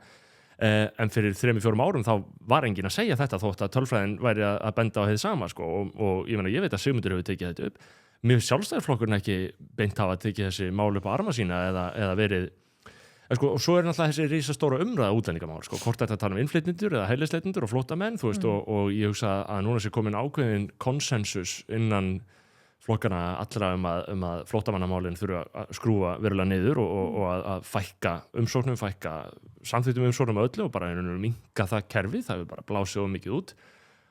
en fyrir 3-4 árum þá var enginn að segja þetta þótt að tölfræðin væri að benda á hið sama og ég veit að Sigmundur hefur tekið þetta upp mér Sjálfstæðisflokkurinn ekki beint hafa tekið þessi mál upp á arma sína eða verið sko, og svo náttúrulega þessi risastóra umræða útlendingamál, sko, hvort þetta tala innflytjendur eða hælisleitendur og flóttamenn, þú veist, og ég hugsa að núna sé komin ákveðin konsensus innan flokkana allra að flóttamannamálin þurfa að skrúfa verulega niður og að fækka umsóknum, fækka samþykktum umsóknum öllu og bara minnka það kerfi, það hefur bara blásið of mikið út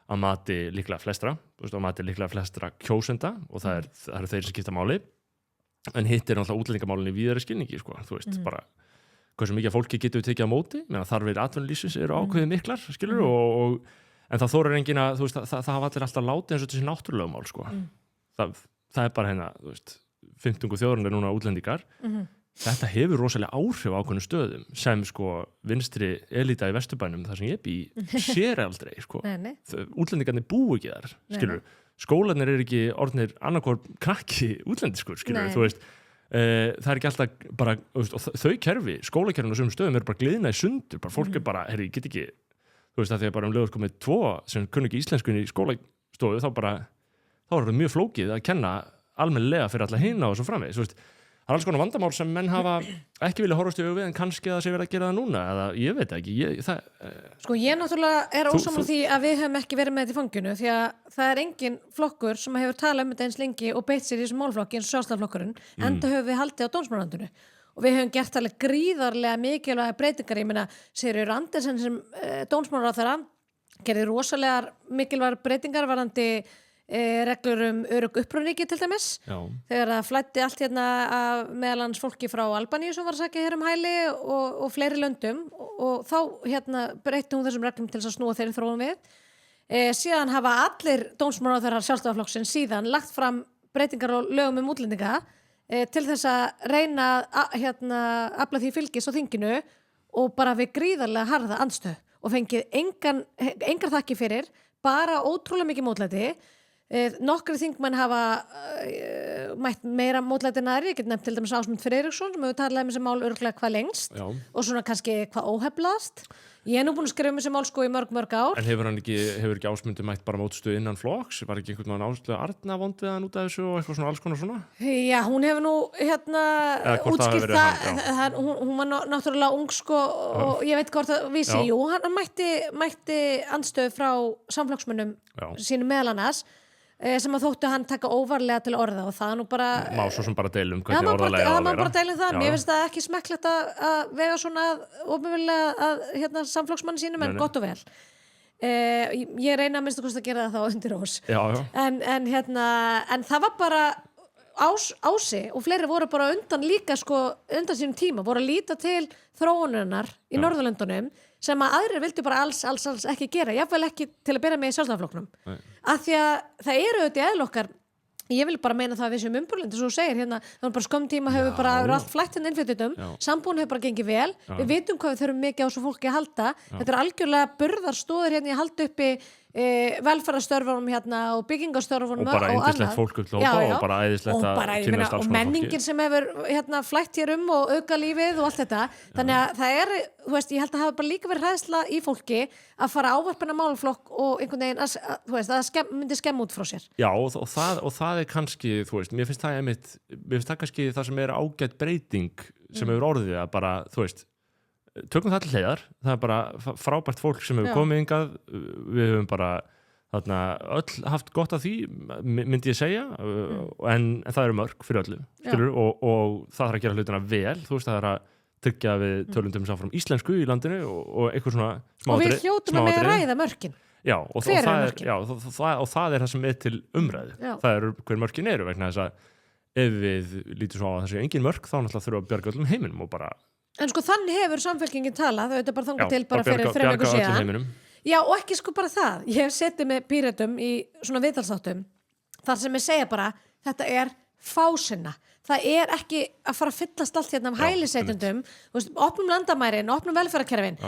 að mati líklega flestra, þú veist, að mati líklega flestra kjósenda og það eru þeir sem skipta máli, en hitt náttúrulega útlendingamálin í víðari skilningi, sko, þú veist, bara hversu mikið fólki getur við tekið á móti, meðan þarfir atvinnulífsins eru ákveðið miklar, skilur, en það þorir enginn að, þú veist, það hafa allir alltaf látið eins og þessi náttúrulegumál, sko. Það bara hérna, þú veist, 15 þjóðurinn núna útlendingar, þetta hefur rosalega áhrif á ákveðnum stöðum sem, sko, vinstri elita í Vesturbænum, þar sem ég bý, sér aldrei, sko. Útlendingarnir búi ekki þar, skilur. Skólarnir eru ekki orðnir annarkvort krakki útlendiskur, skilur, þú veist. Það ekki alltaf bara, þau kerfi, skólakerfin á sumum stöðum eru bara gliðna í sundur, bara fólk bara, herri, ég get ekki, þú veist, að því að bara lögur komið 2 sem kunni ekki íslenskunni í skólastofu, þá er það mjög flókið að kenna almennilega fyrir alla hina og svo framvegis, þú veist, það alls konar vandamál sem menn hafa ekki vilja horfast í augu við en kannski það sé verið að gera það núna eða ég veit ekki Sko ég náttúrulega ósammála því að við höfum ekki verið með þetta í fanginu því að það engin flokkur sem hefur talað þetta eins lengi og beitt sér í þessum málflokki eins og Sjálfstæðisflokkurinn enda höfum við haldið á dómsmálaráðuneytinu og við höfum gert alveg gríðarlega mikilvæga breytingar, ég meina Sigríður Andersen sem dómsmálaráðherra gerði rosalegar mikilvægar breytingar varðandi reglur örugg upprunaríki til dæmis þegar það flæddi allt hérna meðal annars fólki frá Albaníu sem var að sækja hér hæli og fleiri löndum og þá hérna breytti hún þessum reglum til þess að snúa þeirri þróun við síðan hafa allir dómsmálaráðherrar Sjálfstæðisflokksins síðan lagt fram breytingar á lögum útlendinga til þess að reyna hérna afla því fylgis á þinginu og bara við gríðarlega harða andstöð og fengið engar þakki fyrir bara ótrúlega mikið mótlæti nokkri þingmenn hafa mætt meira mótlæti en aðrir, ég get nefnt til dæmis Ásmund Friðriksson sem hefur talað um þessi mál örugglega hvað lengst og svona kannski hvað óheflaðast ég nú búin að skrifa um þessi mál sko í mörg ár En hefur ekki Ásmundi mætt bara mótstöð innan flokks, var ekki einhvern veginn Áslaugu Arna vond við hann út af þessu og eitthvað svona alls konar svona? Já, hún hefur nú hérna útskýrt það hún var náttúrulega ung sko og ég veit hvort það vísi, jú, hann mætti andstöð frá samflokksmönnum sínum meðal annars sem að þóttu hann taka óvarlega til orða og það nú bara má svo sem bara deilum hvernig orðalega á að vera má bara deilum það, mér finnst það ekki smekklegt að vega svona ómögulega að hérna samflokksmanni sínum en gott og vel ég reyna að minnst að gera það þá undir ós en það var bara Ási og fleiri voru bara undan sínum tíma voru að líta til þróunarinnar í Norðurlöndunum sem að aðrir vildu bara alls ekki gera, jafnvel ekki til að byrja með í Sjálfstæðisflokknum af því að það eru auðvitað í eðli okkar ég vil bara meina það að við sem umburlendi svo segir hérna, það var bara skömmtíma hefur bara allt flætt hérna innflytjendum, sambúin hefur bara gengið vel við vitum hvað við þurfum mikið á svo fólki að halda þetta er algjörlega burðarstóður hérna í halda uppi velferðarstörfunum hérna og byggingarstörfunum og bara eindislegt fólk upp til hópa og bara æðislegt að kynast alls og menningin sem hefur hérna flætt hér og auka lífið og allt þetta þannig að það er, þú veist, ég held að hafa bara líka verið hræðsla í fólki að fara ávarpina málaflokk og einhvern veginn þú veist, það myndi skemma út frá sér Já, og það er kannski, þú veist, mér finnst það kannski það sem er ágætt breyting sem hefur orðið að bara, þú veist tökum það til hliðar, það er bara frábært fólk sem hefur komið hingað við höfum bara þarna öll haft gott af því, myndi ég segja en það eru mörg fyrir öllu skilur, og það þarf að gera hlutina vel, þú veist, það er að tryggja við tölundum sáfram íslensku í landinu og eitthvað svona og við hljótum að með ræða mörkin og það er það sem er til umræðu það eru hver mörkin eru vegna þess að ef við lítum svo á að það sé engin mörk þá náttúrulega þurfum að bjarga öllum heiminum og bara En sko þannig hefur samfélkingin talað, þau bara þangað til bara fyrir 3 vikur síðan. Já, og ekki sko bara það. Ég hef setið með Pírötum í svona viðtalsþáttum þar sem ég segja bara, þetta er fásinna. Það er ekki að fara að fyllast allt hérna af hælisleitendum, opnum landamærin, opnum velferðarkerfin.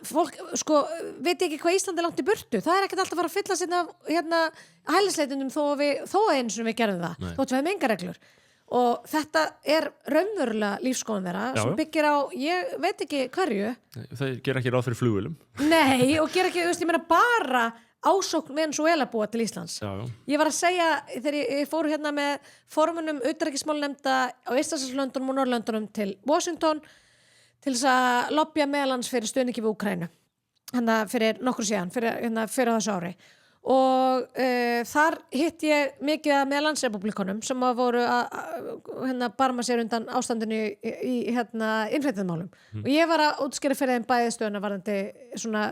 Fólk, sko, veit ekki hvað Íslandi er langt í burtu. Það er ekkert alltaf að fara að fyllast hérna hælisleitendum þó að eins og við gerðum það. Þótt við hefum engar reglur. Og þetta er raunverulega lífskoðun þeirra sem byggir á, ég veit ekki hverju það ger ekki ráð fyrir flugvélum Nei, og ger ekki, ég meina bara ásókn Venesúela búa til Íslands Ég var að segja, þegar ég fór hérna með formunum utanríkismálanefnda á Eystrasaltslöndunum og Norðurlöndunum til Washington til þess að lobbya meðalans fyrir stuðningi við Úkraínu fyrir nokkru síðan fyrir þessu ári og þar hitt ég mikið af meðlandsrepublikonum sem voru að barma sér undan ástandinu í innflytjendamálum og ég var að útskýra fyrir þeim bæði stöðuna varðandi svona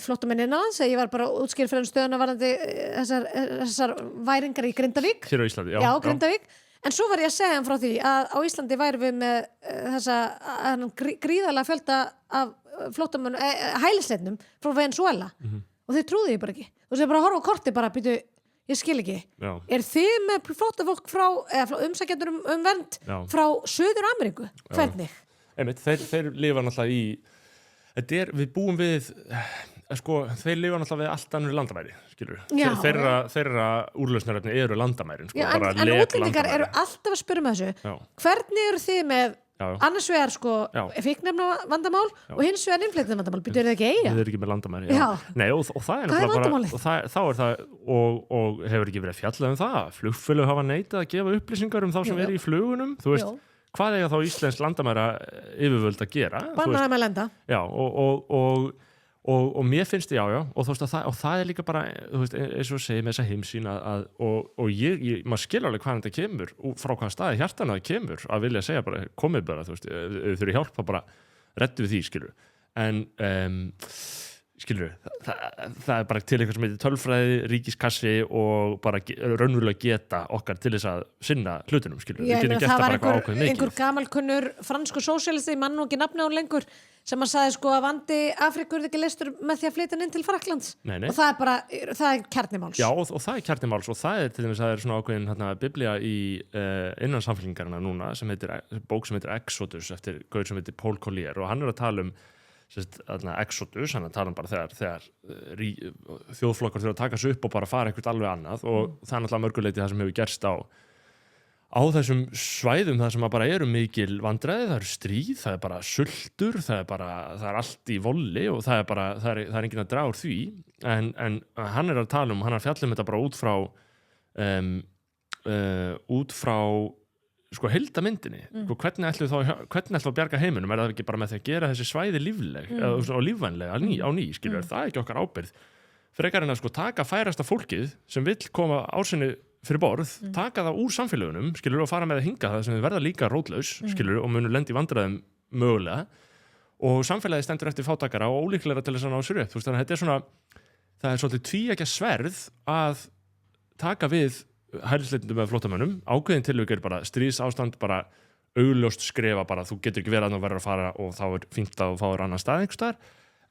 flóttamenn innanlands ég var bara að útskýra fyrir þeim stöðuna varðandi þessar væringar í Grindavík hér á Íslandi, já Grindavík en svo var ég að segja þeim frá því að á Íslandi værum við með þessa gríðarlega fjölda af flóttamönnum, hælisleitnum frá Venezuela og þeir trúðu ég bara ekki og þeir bara horfa á korti bara býtu, ég skil ekki þið með flóttafólk frá umsækjendur vernd frá Suður Ameríku, hvernig? Einmitt, þeir lifa náttúrulega í við búum við þeir lifa náttúrulega við allt annur landamæri skilur þeirra úrlausnarefni eru landamærin en útlendingar eru alltaf að spyrja með þessu hvernig eru þið með annars vegar fíknefna vandamál og hins vegar innflytjenda vandamál býtur þið ekki eiga? Þið eru ekki með landamæri Nei, og það er náttúrulega bara þá er það og hefur ekki verið fjallað það flugfélög hafa neitað að gefa upplýsingar þá sem eru í flugunum þú veist, hvað eiga þá íslensk landamæra yfirvöld að gera? Bannaði með lenda og mér finnst og þú veist og það er líka bara þú veist, eins og segir með þessa heimsýn og maður skilur alveg hvað þetta kemur frá hvaða staði hjartana það kemur að vilja segja bara, komið bara þú veist, ef þau þurfi hjálp þá bara reddu við því skilur en skilur það er bara til eitthvað sem heitir tölfræði, ríkiskassi og bara raunverulega geta okkar til þess að sinna hlutunum skilur það var einhver gamalkunnur franskur sósíalisti, mann og ekki nafna á lengur sem hann sagði að vandi Afríku er ekki leystur með því að flytja inn til Frakklands og það er bara, það er kjarnimáls og það er kjarnimáls og það er til dæmis að það er svona ákveðin biblía í innan samfélkingarna núna sem heitir, bók sem heitir Exodus eftir gaur sem heitir Paul Collier og hann er að tala Exodus, hann er að tala bara þegar þjóðflokkar þurfa að taka sig upp og bara fara eitthvað alveg annað og það er náttúrulega mörguleiti það sem hefur gerst á þessum svæðum það sem bara eru mikil vandræði, það eru stríð, það er bara sultur, það er allt í volli og það er enginn að draga úr því en hann er að tala hann er að fjalla þetta bara út frá heildamyndinni hvernig ætlum að bjarga heiminum það ekki bara með því að gera þessi svæði lífleg og lífvænlega á ný skilur það er ekki okkar ábyrgð frekar en að taka færasta fólkið sem vill koma ásinni fyrir borð, taka það úr samfélagunum skilur og fara með að hinga það sem þið verða líka rótlaus skilur og munur lendi í vandræðum mögulega og samfélagið stendur eftir fátakara og ólíklegra til þess að ná sér upp þannig að þetta er svona það er svolítið tvíeggja sverð að taka við hælisleitendum eða flóttamönnum ákveðin tilvik er bara stríðsástand bara augljóst skrefa bara þú getur ekki verið að verða að fara og þá er fínt að þú fáir annan stað einhvers staðar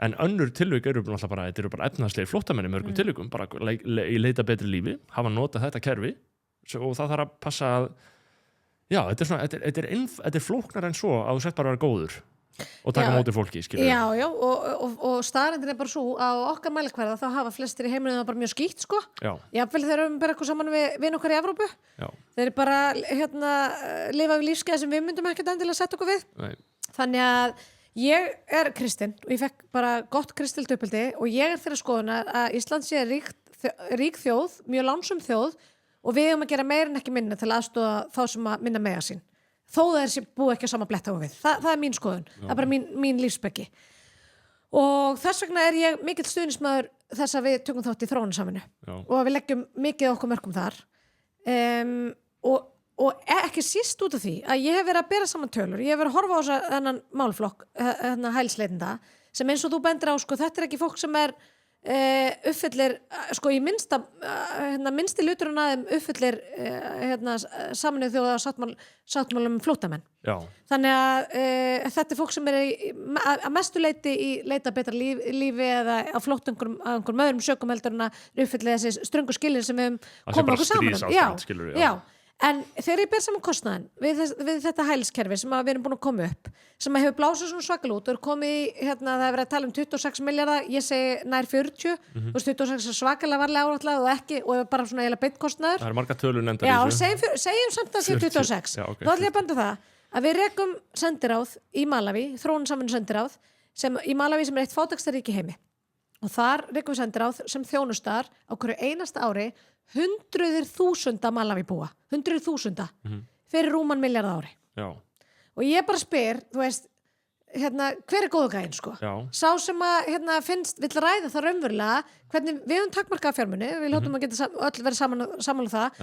en önnur tilvik eru bara efnahagslegir flóttamenn í mörgum tilvikum bara í leita betri lífi hafa notað þetta kerfi og það þarf að passa að þetta er flóknar en svo að þú sett bara að vera góður og taka móti fólki og staðreyndin er bara svo á okkar mælikvarða þá hafa flestir í heiminum það bara mjög skýtt jafnvel þeir eru bara eitthvað saman við okkar í Evrópu þeir eru bara lifa við lífskeið sem við myndum ekkert endilega setja okkur við þannig að ég er kristinn og ég fekk bara gott kristilt uppeldi og ég er þeirra skoðunar að Ísland sé rík þjóð, mjög lánsöm þjóð og við höfum að gera meira en ekki minna til að aðstoða þá sem að minna mega sín þó það búið ekki að sama bletta á við það er mín skoðun, það er bara mín lífsbeggi og þess vegna er ég mikill stuðningsmaður þess að við tökum þátt í þróunarsamvinnu og að við leggjum mikið okkur mörkum þar og ekki síst út af því að ég hef verið að bera saman tölur, ég hef verið að horfa á þennan málflokk, hælisleitenda sem eins og þú bendir á, þetta er ekki fólk sem er uppfyllir, í minnsti hluturinn að þeim uppfyllir Sameinuðu þjóða sáttmálum flóttamenn þannig að þetta er fólk sem er að mestu leiti í leita betra lífi eða á flótt einhverjum öðrum sökum heldur en að uppfyllir þessi ströngu skilin sem við komum okkur saman en þegar ég ber saman kostnaðin við þetta hæliskerfi sem við erum búin að koma upp sem hefur blásið svona svakal út og er komið í, það er verið að tala 26 milljarða ég segi nær 40 26 er svakalega varlega árættlað og ekki og bara svona eiginlega beitkostnaður það er marga tölur nefndar í þessu segjum samt að sé 26 þá ætlum ég að benda það að við rekum sendiráð í Malaví, þróunarsamvinnu sendiráð í Malaví sem er eitt fátæksta ríki í heimi og þar rekum við sendiráð sem þjónustar á hverju einasta ári 100.000 Malaví búa 100.000 fyrir rúman milljarð ári og ég bara spyr, þú veist hver góðu gæinn sko? Já. Sá sem að vill ræða það raunverulega hvernig við höfum takmarkaða fjármuni við hljótum að geta öll verið saman það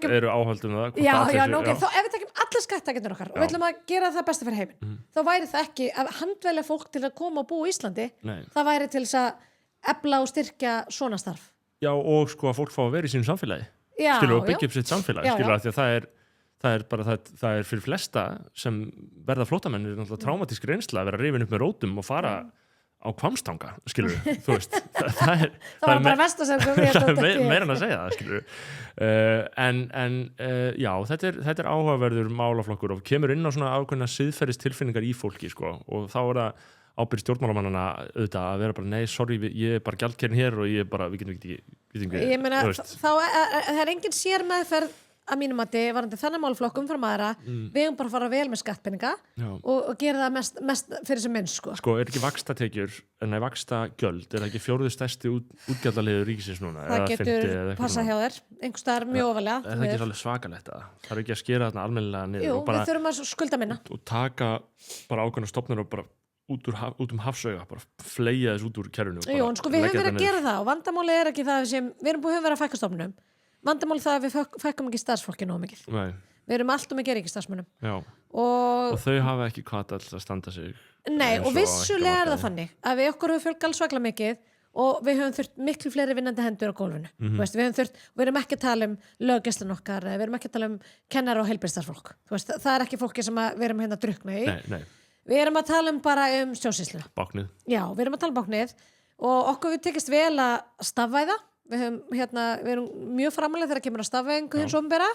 eru áhaldum það já, þá ef við takjum allir skattakendur okkar og við ætlum að gera það besta fyrir heiminn þá væri það ekki að handvelja fólk til að koma og búa í Íslandi það væri til þess að efla og styrkja svona starf já, og sko að fólk fá að vera í sínu samfélagi skilur og byggja upp sitt samfélag skilur að því að það er fyrir flesta sem verða flóttamenn náttúrulega traumatísk reynsla að vera rifin upp með rótum og fara á Hvammstanga skilur þú veist það var bara vestasöngum það er meira en að segja það skilur já þetta er áhugaverður málaflokkur og kemur inn á svona ákveðna siðferðis tilfinningar í fólki sko og þá er það ábyrgð stjórnmálamannana auðvitað að vera bara nei, sorry, ég er bara gjaldkerinn hér og ég er bara, við getum ekki ég meina, það er engin sér meðferð að mínum mati varandi þannig málflokkum frá maðura við höfum bara að fara vel með skattpeninga og gera það mest fyrir sem minnst sko er ekki vaxtatekjur vaxtagjöld, er það ekki fjórðu stærsti útgjaldaliður ríkisins núna það getur passað hjá þér einhvers staðar mjög ofalega er það ekki svolítið svakalegt það er ekki að skera þarna almennilega niður jú, við þurfum að skulda minna og taka bara ákveðna stofnur og bara út hafsauga, bara fleia þess út úr kerfinu jú, en sko við höfum verið að gera það og vandamáli er ekki það sem við höfum verið að fækka stofnunum vandamál það að við fækkum ekki starfsfólki nógu mikið við erum alltaf mikið ríkisstarfsmönnum og þau hafa ekki hvað alls að standa sig nei og vissulega er það þannig að við okkur höfum fjölg alls svaklega mikið og við höfum þurft miklu fleiri vinnandi hendur á gólfinu við erum ekki að tala um löggæslan okkar við erum ekki að tala um kennara og heilbrigðisstarfsfólk það er ekki fólki sem við erum hérna að drukna í við erum að tala bara um stjórnsýslu báknið já, við erum að tala um báknið og okkur við tekist vel að stafvæða við erum mjög framalega þegar kemur að stafvæðingu hins opinbera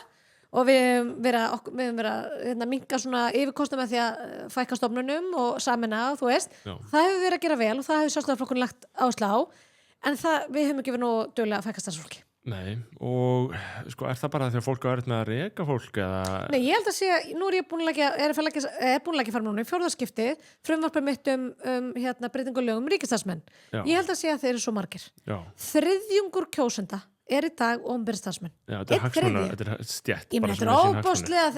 og við höfum verið að minnka svona yfirkostnum með því að fækka stofnunum og sameina þú veist, það hefur verið að gera vel og það hefur Sjálfstæðisflokkurinn lagt áherslu á en við höfum ekki verið nú duglega að fækka starfsfólki Nei, og sko er það bara því að fólk á erfitt með að reka fólk eða Nei, ég held að sé, nú er ég búin að leggja fram núna í fjórðaskipti frumvarpið mitt breytingu lögum ríkisstarfsmenn ég held að sé að þeir eru svo margir þriðjungur kjósenda er í dag opinberir starfsmenn þetta er hagsmuna, þetta er stjætt þetta er óbáslega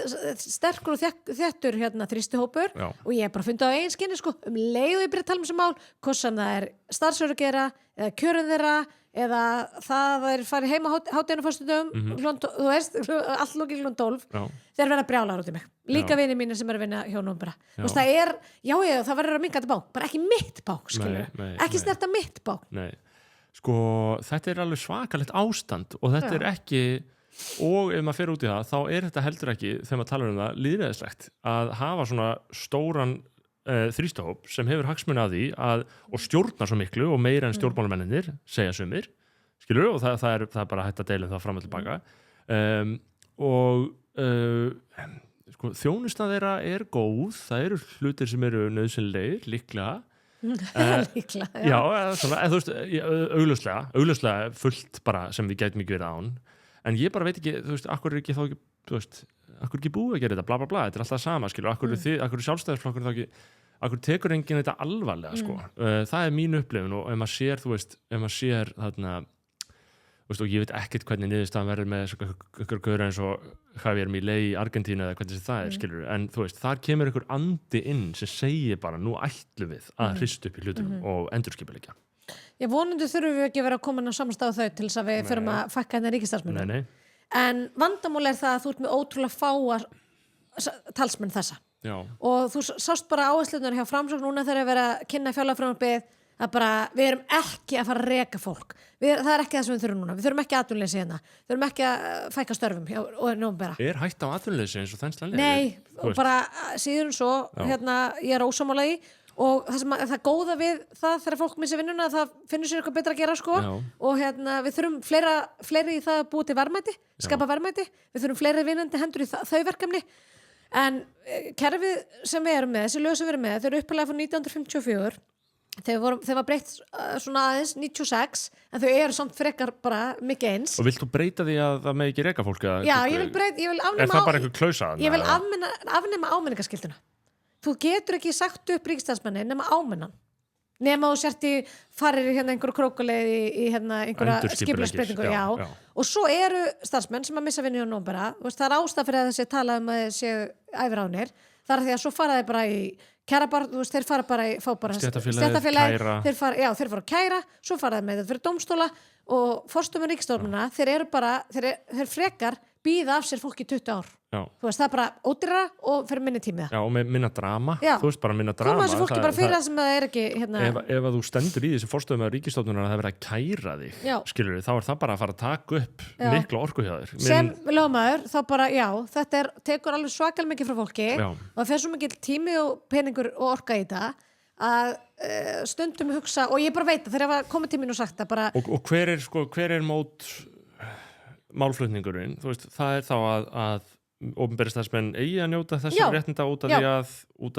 sterkur og þéttur þrýstihópur og ég hef bara fundið á eigin skinni sko, leið og ég byrja að tala um þessu mál hvort sem það er starfsörugera eða kjörun þeirra eða það er farið heima hádeginu föstudögum þú veist, allt lókið klukkan 12 þeir verða brjálar út í mig líka vinir mínir sem eru að vinna hjá númbera það er, það verður að minka þetta bák bara ekki mitt bák, ekki snerta mitt bák sko, þetta er alveg svakalegt ástand og þetta er ekki og ef maður fer út í það, þá er þetta heldur ekki þegar maður talar um það, lýðræðislegt að hafa svona stóran þrýstahóp sem hefur hagsmuni að því og stjórnar svo miklu og meira en stjórnmálamennir segja sumir, skilur og það er bara hægt að deila það fram og tilbaka sko, þjónustan þeirra er góð, það eru hlutir sem eru nauðsynlegir, líklega líklega, já svona, þú veist, augljóslega fullt bara sem við gætum ekki verið án en ég bara veit ekki, þú veist, akkur er ekki þá ekki, þú veist, akkur er ekki búið að gera þetta bla bla bla, þetta er alltaf það sama, skilur, akkur er Sjálfstæðisflokkur þá ekki, akkur tekur enginn þetta alvarlega, sko, það er mín upplifun og ef maður sér, þú veist, þarna, þú veist, og ég veit ekkert hvernig niðurstaðan verður með einhver gaur eins og Javier Milei í Argentínu eða hvernig það er, skilur, en þú veist, þar kemur einhver andi inn sem segir bara, nú ætlum við að hrista upp í hlutunum og endurskipuleggja. Já, vonandi þurfum við ekki að vera að koma inn á samstað þau til þess að við förum að fækka hérna ríkisstarfsmönnum. En vandamál er það að þú ert með ótrúlega fáa talsmenn þessa. Já. Og þú sást bara áherslunar hjá Framsókn núna þegar við erum að kynna fjárlagafrumvarpið að bara, við erum ekki að fara að reka fólk. Það er ekki það sem við þurfum núna. Við þurfum ekki atvinnuleysi hérna. Við þurfum ekki að fækka störfum og nómbera. Er hægt á atvinnuleysi eins og þenslan? Nei, og bara síður en svo, ég er ósammála í og það góða við það þegar fólk missi vinnuna það finnur sér eitthvað betra að gera sko og við þurfum fleiri í það að búa til verðmæti, skapa verðmæti við þurfum fleiri vinnandi hendur í þau verkefni en kerfið sem við erum með, þessi lög sem við erum með þau eru uppalega frá 1954 þeir var breytt svona aðeins 96 en þau eru samt frekar bara mikið eins og vilt þú breyta því að það með ekki reka fólk? Já, ég vil afnema er það bara einhver klausa? Ég vil afnema áminningarskylduna. Þú getur ekki sagt upp ríkisstarfsmanni nema áminnan nema þú sért í farir hérna einhverju krókuleið í hérna einhverja skipulagsbreytingu og svo eru starfsmenn sem að missa vinnu hjá nómbera það er ástæða fyrir að þessi tala um að þessi æfiránir það er því að svo fara þeir bara í kjarabarð, þú veist, þeir fara bara í Stéttarfélagið, kæra. þeir fara að kæra, svo fara þeir með þetta fyrir dómstóla og forstöðumenn ríkisstofnana, þeir frekar býða af sér fólk í 20 ár. Já. Þú veist, það er bara ódýrara og fyrir minni tími það. Já, og með minna drama, Já. þú veist bara minna drama. Koma þessu fólki bara fyrir það sem það er ekki hérna... Ef að þú stendur í þessi forstöðum að ríkisstofnunar að það verið að kæra þig, Já. skilur þá er það bara að fara að taka upp Já. mikla orku hjá þér. Sem lögmaður, þá bara, já, þetta tekur alveg svakal mikið frá fólki Já. og það fer svo mikið tími og peningur og orka í það að stundum hugsa, og ég bara veit að þegar það komið tíminn og sagt það bara... Og hver er mót málflutningurinn, þú veist, það er þá að opinberir starfsmenn eigi að njóta þessum réttinda út af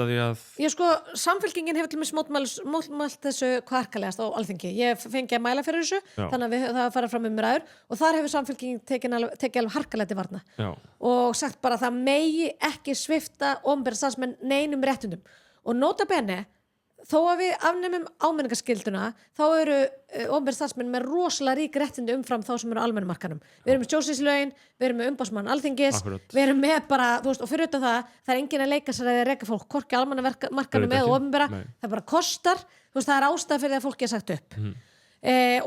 því að Ég samfylkingin hefur til mis mótmælt þessu hvað harkalegast á Alþingi. Ég fengi að mæla fyrir þessu, þannig að það fara fram umræður og þar hefur samfylkingin tekið alveg harkalega til varna. Já. Og sagt bara að það megi ekki svipta opinberir starfsmenn neinum réttindum. Og nota bene, þó að við afnemum ámenningarskylduna, þá eru opinberir starfsmenn með rosalega rík réttindi umfram þá sem eru á almennum markanum. Við erum með stjórnsýslulögin, við erum með umboðsmann Alþingis, við erum með bara, þú veist, og fyrir utan það er enginn að leika sér að reka fólk, hvorki almenna markanum eða opinbera, það bara kostar, þú veist, það er ástæða fyrir að fólki er sagt upp.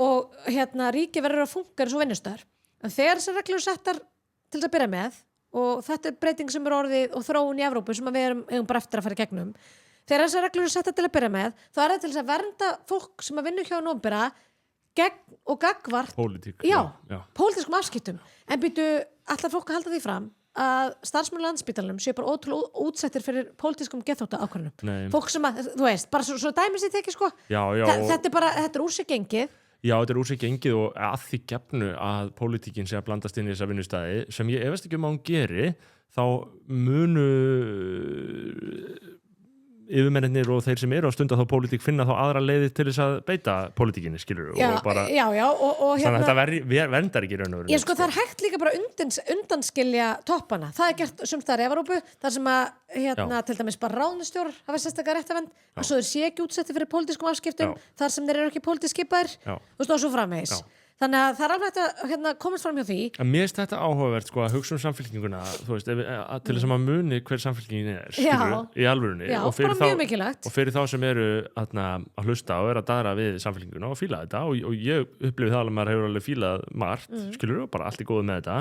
Og hérna, ríki verður að funka eins og vinnustöðar. En þegar þessar reglur eru settar til þess að byrja með, og þetta er breyting sem er orðið og þróun í Evrópu sem við eigum bara eftir að fara í gegnum. Þegar þessar reglur eru settar til að byrja með, þá er það til þess að vernda fólk sem að vinna hjá hinu opinbera gegn og gagvart pólitík. Já, pólitískum afskiptum. En býtu allar fólk að halda því fram að starfsmenn á Landspítalanum séu bara ótrúlega útsettir fyrir pólitískum geðþóttaákvörðunum. Fólk sem að, þú veist, bara svo dæmis ég teki sko. Þetta er úr sig gengið. Já, þetta er úr sig gengið og að því gefnu að pólitíkin sé að blandast inn í þessa vinnustæði sem ég efast ekki að hún geri, þá munu yfirmennir og þeir sem eru á stunda þá pólitík finna þá aðra leiði til þess að beita pólitíkinni, skilur og bara og hérna, þannig að þetta verndar ekki raun og veru. Sko það er hægt líka bara undanskilja toppana, það er gert sums staðar í Evrópu, þar sem að til dæmis bara ráðnistjórar hafa sérstaklega réttarvernd að svo þeir sé ekki útsetti fyrir pólitískum afskiptum þar sem þeir eru ekki pólitísk skipaðir og svo framvegis. Þannig að það er alveg að komast fram hjá því. Mér finnst þetta áhugavert sko, að hugsa samfylkinguna, þú veist, til þess að maður muni hver samfylkingin er, skilur, í alvörunni. Já, bara mjög mikilvægt. Og fyrir þá sem eru að hlusta og eru að daðra við samfylkinguna og fíla þetta og ég upplifi það alveg að maður hefur alveg fílað margt, skilur, og bara allt í góðu með þetta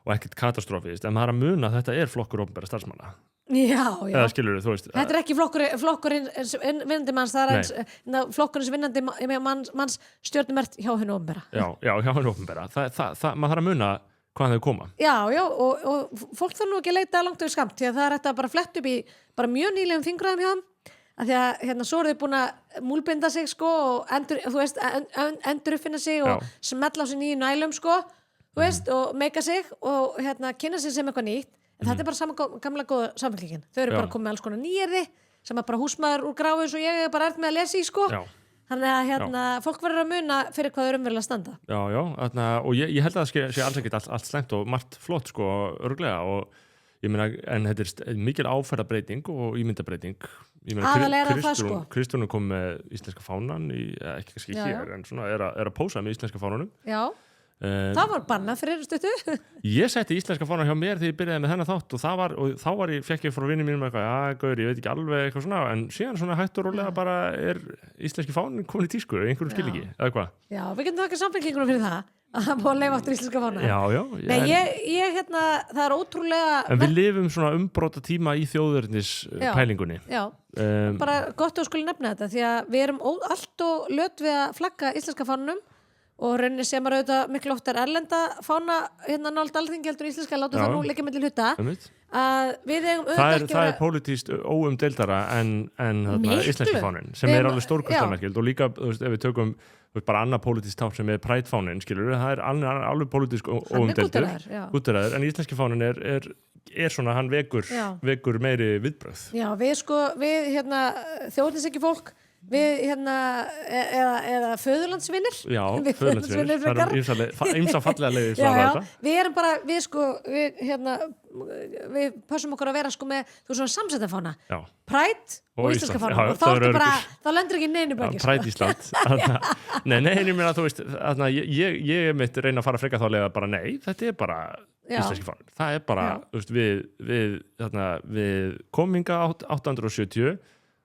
og ekkert katastrófist, en maður er að muna að þetta er flokkur opinberra starfsmanna. Já. Eða skilur þú veist. Þetta er ekki flokkurinn vinnandi manns, það er flokkurinn sem vinnandi manns stjórnumert hjá hennu opinbera. Já, hjá hennu opinbera. Maður þarf að muna hvaðan þau koma. Já, og fólk þarf nú ekki að leita langt yfir skamt, því að það er þetta bara flett upp í bara mjög nýlegum fingraðum hjá þeim, af því að hérna svo eru þau búin að múlbinda sig sko og endur uppfinna sig og smetla á sig nýju nælum sko, þú veist, og meika sig og hérna kynna sig sem eitthvað nýtt. En þetta er bara sama gamla góða samfélkingin. Þau eru bara komið með alls konar nýjerði sem að bara húsmaður úr gráu eins og ég er bara með að lesa í sko. Þannig að fólk verður að muna fyrir hvað þau eru umverulega að standa. Já, og ég held að það sé alls ekkert allt slæmt og margt flott sko, örglega og ég meina, en þetta er mikil áferðarbreyting og ímyndabreiting. Aðalega er það sko. Kristján kom með íslenska fánan, ekki kannski hér, en svona er að pósa með íslenska fánanum. Já. Það var bannað fyrir stuttu. Ég setti íslenska fána hjá mér þegar ég byrjaði með þennan þátt og þá fekk ég frá vinni mínum eitthvað, gaur, ég veit ekki alveg eitthvað svona, en síðan svona hægt og rólega bara er íslenski fánin komin í tísku, einhverjum skil ekki, eða hvað? Já, við getum þakkað samfélkingunum fyrir það að það búið að leyfa aftur íslenska fána. Já. Nei, ég það er ótrúlega... En við lifum svona umbrota tíma í þjóðurnis pælingunni. Já, bara gott að skuli nefna þetta, því að við erum allt og löt við að flagga íslenska fánunum og rauninni sem er auðvitað miklu oftar erlenda fána hérna nált Alþingi heldur íslenska, látum það nú leikja milli hluta að við eigum auðvitað ekki það er pólitískt óumdeildara en íslenski fánin sem er alveg stórkostarmerkild og líka, þú veist, ef við tökum bara annað pólitískt tákn sem er Pride-fánin, skilur það er alveg pólitísk óumdeildur gútturæður, en íslenski fánin er svona, hann vekur meiri viðbrögð. Já, við hérna þjóðniseki fólk við hérna eða föðurlandsvinir Já, Við föðurlandsvinir, það frekar. eru ýmsa fallega leiðir Já, svara já, þetta. við erum bara, við pössum okkur að vera sko með, þú svona samsettafána Já, Pride og Og íslenska Ísland. fána Já, og þá það ertu eru bara, öruggir. þá lendur ekki í neinu já baki Pride Ísland. Nei, ég meina, þú veist, ég mitt reyna að fara frekar þá leiða bara nei, þetta er bara Já. íslenski fáni. Það er bara, Já. þú veist, við kominga 870,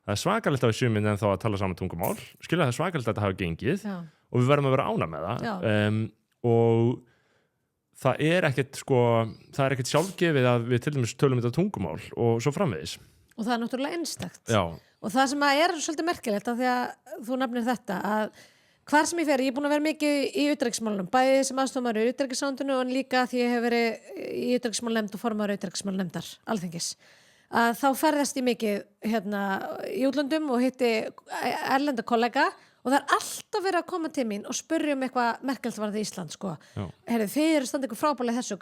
það er svakalegt á í suminn en þá að tala saman tungumál, skilja það er svakalegt að þetta hafa gengið Já. og við verðum að vera ána með það. Já. Og það er ekkert sjálfgefið að við til dæmis tölum þetta tungumál og svo framvegis. og það er náttúrulega einstakt Já, og það sem að er svolítið merkilegt af því að þú nefnir þetta að hvar sem ég fer, ég er búin að vera mikið í utanríkismálunum, bæði sem aðstofamaður í utanríkisráðuneytinu og líka því ég hef verið í utanríkismálanefnd og formaður utanríkismálanefndar Alþingis að þá ferðast ég mikið hérna í útlöndum og hitti erlenda kollega og það er alltaf verið að koma til mín og spurja eitthvað merkilegt varðið Ísland sko. Heyrðu, þið eru standa ykkur frábælega þessu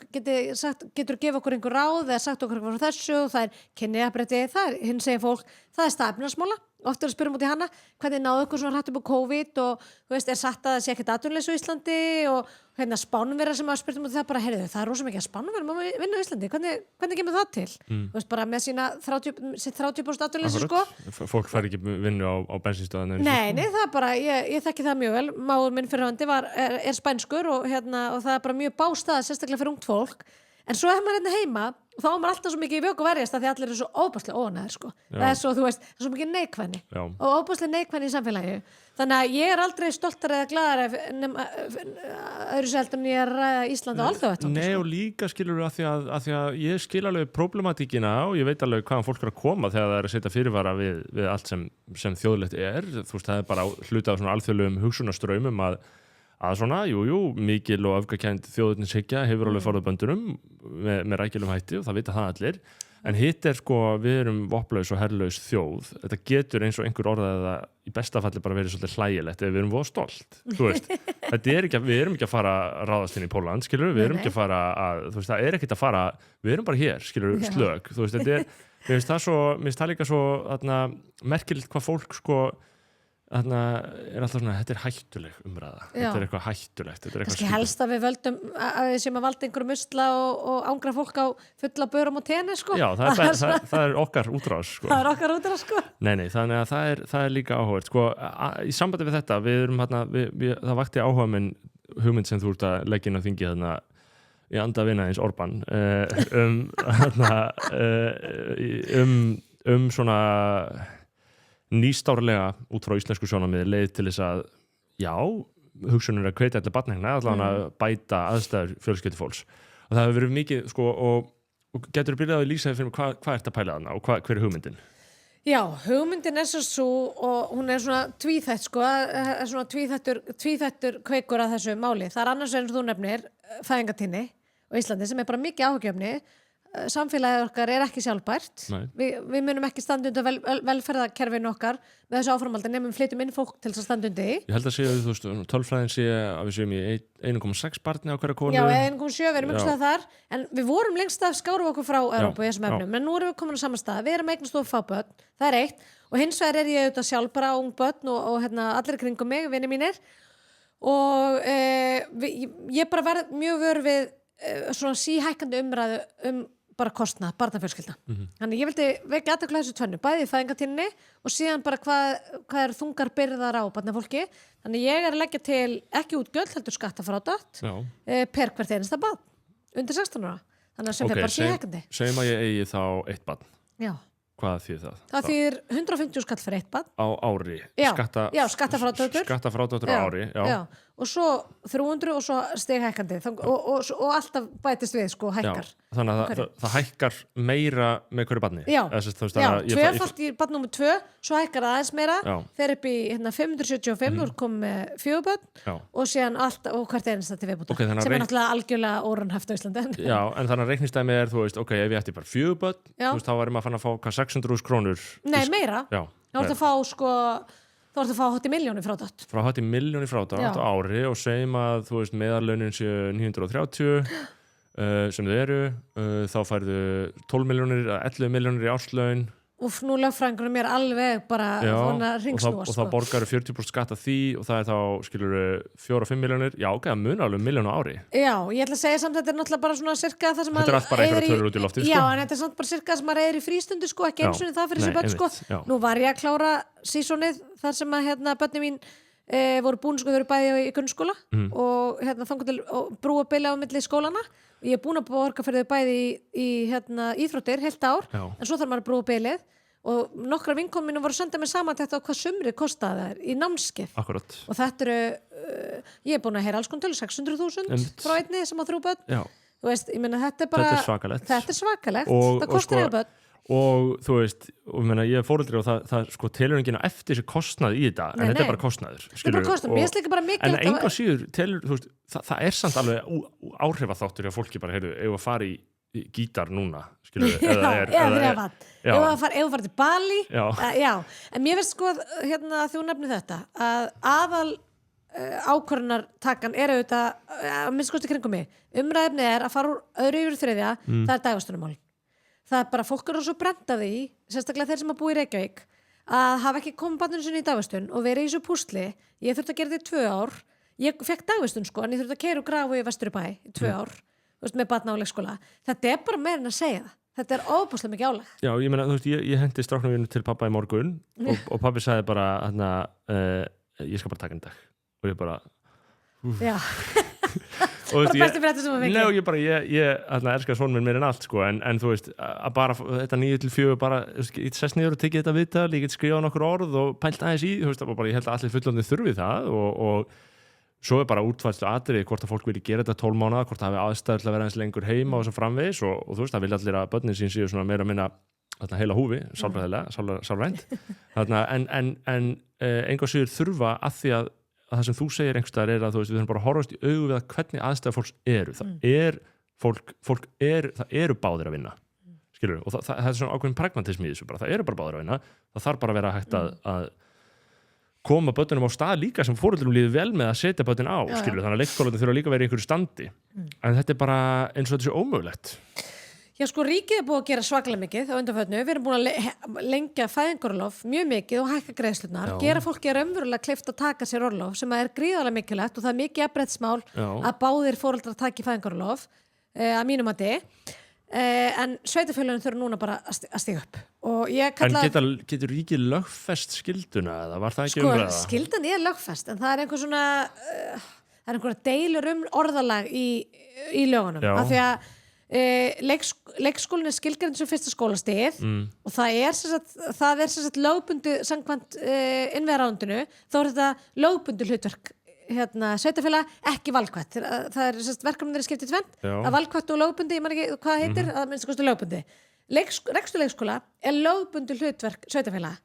getur gefa okkur einhver ráð eða sagt okkur eitthvað frá þessu og það er kynjajafnrétti, það er hinn segir fólk, það er stafnarsmála oft er að spyrja út í hana, hvernig náðu ykkur svona hrætt upp á COVID og þú veist, er satt að það sé ekkert atvinnuleysi á Íslandi og hérna Spánverjar sem að spyrja út í það bara, heyrðu, það er rosa mikið að Spánverjar má vinna á Íslandi, hvernig kemur það til? Þú veist, bara með sína 30% atvinnuleysi sko. Fólk fær ekki vinnu á bensinstöðan. Nei, það er bara, ég þekki það mjög vel, mágur minn fyrirhandi er spænskur og það er bara mjög bástað, sérstaklega fyrir ungt fólk, en svo maður hérna heima og þá maður alltaf svo mikið í vök og verjast að því allir eru svo óbærslega óanæður sko. Það er svo, þú veist, það er svo mikið neikvæðni og óbærslega neikvæðni í samfélagi þannig að ég er aldrei stoltar eða glaðar öðru seltum ég að ræða Ísland og alþjóðavettvangi Nei, og líka skilur við að því að ég skil alveg problematíkina og ég veit alveg hvaðan fólk er að koma þegar það er að setja fyrirvara við allt sem þjóðlegt er, þú veist, það er bara hluta af svona alþjóðlegum hugsunarstraumum að svona, mikil og öfgakennd þjóðurnishyggja hefur alveg farið böndunum með rækilegum hætti og það vita það allir en hitt er sko, við erum vopnlaus og herrlaus þjóð, þetta getur eins og einhver orðað að í besta falli bara verið svolítið hlægilegt ef við erum voða stolt, þú veist við erum ekki að fara að ráðast inn í Pólland, skilur við erum ekki að fara að, þú veist, það er ekkert að fara við erum bara hér, skilur við, slög þú veist, þetta er, mér finnst það líka svo merkilegt hvað fólk sko þarna er alltaf svona, þetta er hættuleg umræða þetta er eitthvað hættulegt kannski helst að við völdum að við séum að valda einhverjum usla og ángra fólk á fulla börum og tenni sko. Já, það er okkar útrás sko. Það er okkar útrás sko. Nei, þannig að það er líka áhugavert sko, í sambandi við þetta við erum það vakti áhuga minn hugmynd sem þú ert að leggja inn á þingi þarna í anda vina eins Orbán svona nýstárlega út frá íslensku sjónarmiði leið til þess að hugsunir að hvetja allir barnegna allavega að bæta aðstæður fjölskyldufólks og það hefur verið mikið sko, og getur byrjað að lýsa fyrir mig hvað ert að pæla þarna og hver er hugmyndin? Já, hugmyndin er svo og hún er svona tvíþætt sko, svona tvíþættur kveikur að þessu máli, það er annars eins og þú nefnir fæðingatíðni á Íslandi sem er bara mikið áhugjefni samfélagið okkar er ekki sjálfbært við munum ekki standa undir velferðarkerfinu okkar með þessu áframaldi nefnum flytjum inn fólk til þess að standa undir Ég held að segja, þú veist, tölfræðin sé að við séum í 1,6 barni á hverja konu Já, 1,7, við erum ykkur stað þar en við vorum lengst af skárum okkur frá Evrópu í þessum efnum, en nú erum við komin á sama stað við erum eignast og fá börn, það er eitt og hins vegar er ég auðvitað sjálf bara ung börn og allir kringum mig, vinir mínir og ég bara verð mjög vör við svona síhækkandi umræðu bara kostnað, barnafjölskylda þannig ég vildi vekja athygli á þessu tvennu bæði fæðingatíðni og síðan bara hvað er þungar byrðar á barnafólki þannig ég er að leggja til ekki útgjöld heldur skattafrádrátt per hvert einasta barn undir 16 ára þannig að sem fer bara síhækkandi Segjum að ég eigi þá 1 barn Já Hvað þýðir það? Það þýðir 150 skall fyrir 1 barn á ári skattafrádráttur á ári já. Og svo 300 og svo stighækkandi og alltaf bætist við sko hækkar Þannig að það hækkar meira með hverju barni Já, tvöfalt í barn númer 2 svo hækkar það aðeins meira fer upp í 575 og komið með 4 börn og síðan allt og hvert einasta til viðbúta sem er náttúrulega algjörlega óraunhæft á Íslandi Já, en þannig að reiknistæmi er, þú veist, ok, ef ég ætti bara 4 börn þú veist, þá varum að fann að fá 600.000 krónur Nei, meira þá ertu að fá sko Þá ertu að fá 80 milljónir frádrátt. Frá 80 milljónir frádrátt á ári og segjum að, þú veist, meðallaunin séu 930 sem þau eru, þá færðu 12 milljónir, 11 milljónir í árslaun. Úf, nú lögfræðingurinn mér alveg bara svona ringsnúa, og þá borgar 40% skatt af því og það þá, skilur 4-5 milljónir, já, ok, það munar alveg milljón á ári. Já, ég ætla að segja samt að þetta er náttúrulega bara svona cirka það sem þetta er allt bara einhverja tölur út í loftið, Já, en þetta er samt bara cirka sem maður reyðir í frístundu, sko, ekki eins og það fyrir þessi börn, sko. Nú var ég að klára sísonið þar sem að börnin mín voru búin, sko, þau eru bæði í grunnskóla og þangur til brúa bilja á milli skólana. Ég er búin að borga fyrir þau bæði í íþróttir heilt ár, en svo þarf maður að brúa biljið og nokkra vinkonum voru að senda mér samantekt á hvað sumrið kostaði þær í námskeið. Akkurat. Og þetta eru, ég er búin að heyra alls konar tölu, 600.000 frá einni sem á 3 börn. Já. Þú veist, ég meina þetta er bara... Þetta er svakalegt. Það kostar eiga börn. Og þú veist, ég er foreldri og það sko telur enginn eftir þessi kostnað í þetta, en þetta er bara kostnaður. Þetta er bara kostnaður, mér finnst líka bara mikilvægt. En enga síður telur, þú veist, það er samt alveg áhrifaþáttur hjá fólki bara, heyrðu, eigum að fara í gítar núna, skilur við, eða fara til Bali, já. En mér finnst sko, þú nefnir þetta, að aðal ákvörðunartakan er auðvitað, að minnst kosti kringum mig, umræðefni er að fara úr öðru yfir þriðja, það er dagvistunarmál. Það er bara, fólk eru svo brent af því, sérstaklega þeir sem að búa í Reykjavík, að hafa ekki komið barninu sinni í dagvistun og verið í þessu púsli. Ég þurfti að gera þetta í 2 ár. Ég fekk dagvistun, sko, en ég þurfti að keyra og grafa í Vesturbæ í 2 ár, þú veist, með barna á leikskóla. Þetta er bara meira en að segja það. Þetta er óbúslega mikið álag. Já, ég meina, þú veist, ég hendi stráknum mínu til pappa í morgun og pappi sagði bara, ég skal bara taka en dag. Og ég bara... Já. Og bara bestu fréttir sem að fengja. Nei, og ég elskar sonur minn meir en allt, sko, en þú veist, að bara þetta 9-4 bara, ég sest niður og tekið þetta viðtal, ég get skrifað nokkur orð og pælt aðeins í, þú veist, og bara ég held að allir fullorðnir þurfi það og svo er bara útfærslu atriði hvort að fólk vilji gera þetta 12 mánaða, hvort það hafi aðstæður til að vera eins lengur heima og svo framvegis og þú veist, það vilja allir að börnin sín séu svona meira að minna heila húfi, sálrænt, en engu að síður þurfa að því að það sem þú segir einhverstaðar er að þú veist, við þurfum bara að horfast í augu við að hvernig aðstæður fólks eru. Það eru báðir að vinna, skilur, og það er svona ákveðin pragmatismi í þessu bara, það eru bara báðir að vinna, það þarf bara að vera hægt að koma börnunum á stað líka sem foreldrum líður vel með að setja börnin á, skilur, þannig að leikskólarnir þurfa líka að vera í einhverju standi, en þetta er bara eins og þetta sé ómögulegt. Já, sko, ríkið er búið að gera svakalega mikið á undanförnu, við erum búin að lengja fæðingarorlof mjög mikið og hækka greiðslurnar, gera fólki raunverulega kleift að taka sér orlof sem er gríðarlega mikilvægt og það er mikið jafnréttismál að báðir foreldrar taki fæðingarorlof að mínum mati, en sveitarfélögin þurfa núna bara að stíga upp. Og ég kalla... En getur ríkið lögfest skylduna eða var það ekki umræða? Sko, skyldan er lögfest, en það er einhver svona, það er einhverja deilur orðalag í lögunum, af því að leikskólinn er skilgreind sem fyrsta skólastigið og það er sem sagt lögbundið samkvæmt innviðaráðuneytinu, þá er þetta lögbundið hlutverk sveitarfélaga, ekki valkvætt. Það er sem sagt verkefnið skipt í tvennt, að valkvætt og lögbundið, ég man ekki hvað það heitir, að minnst kosti lögbundið. Rekstur leikskóla er lögbundið hlutverk sveitarfélaga,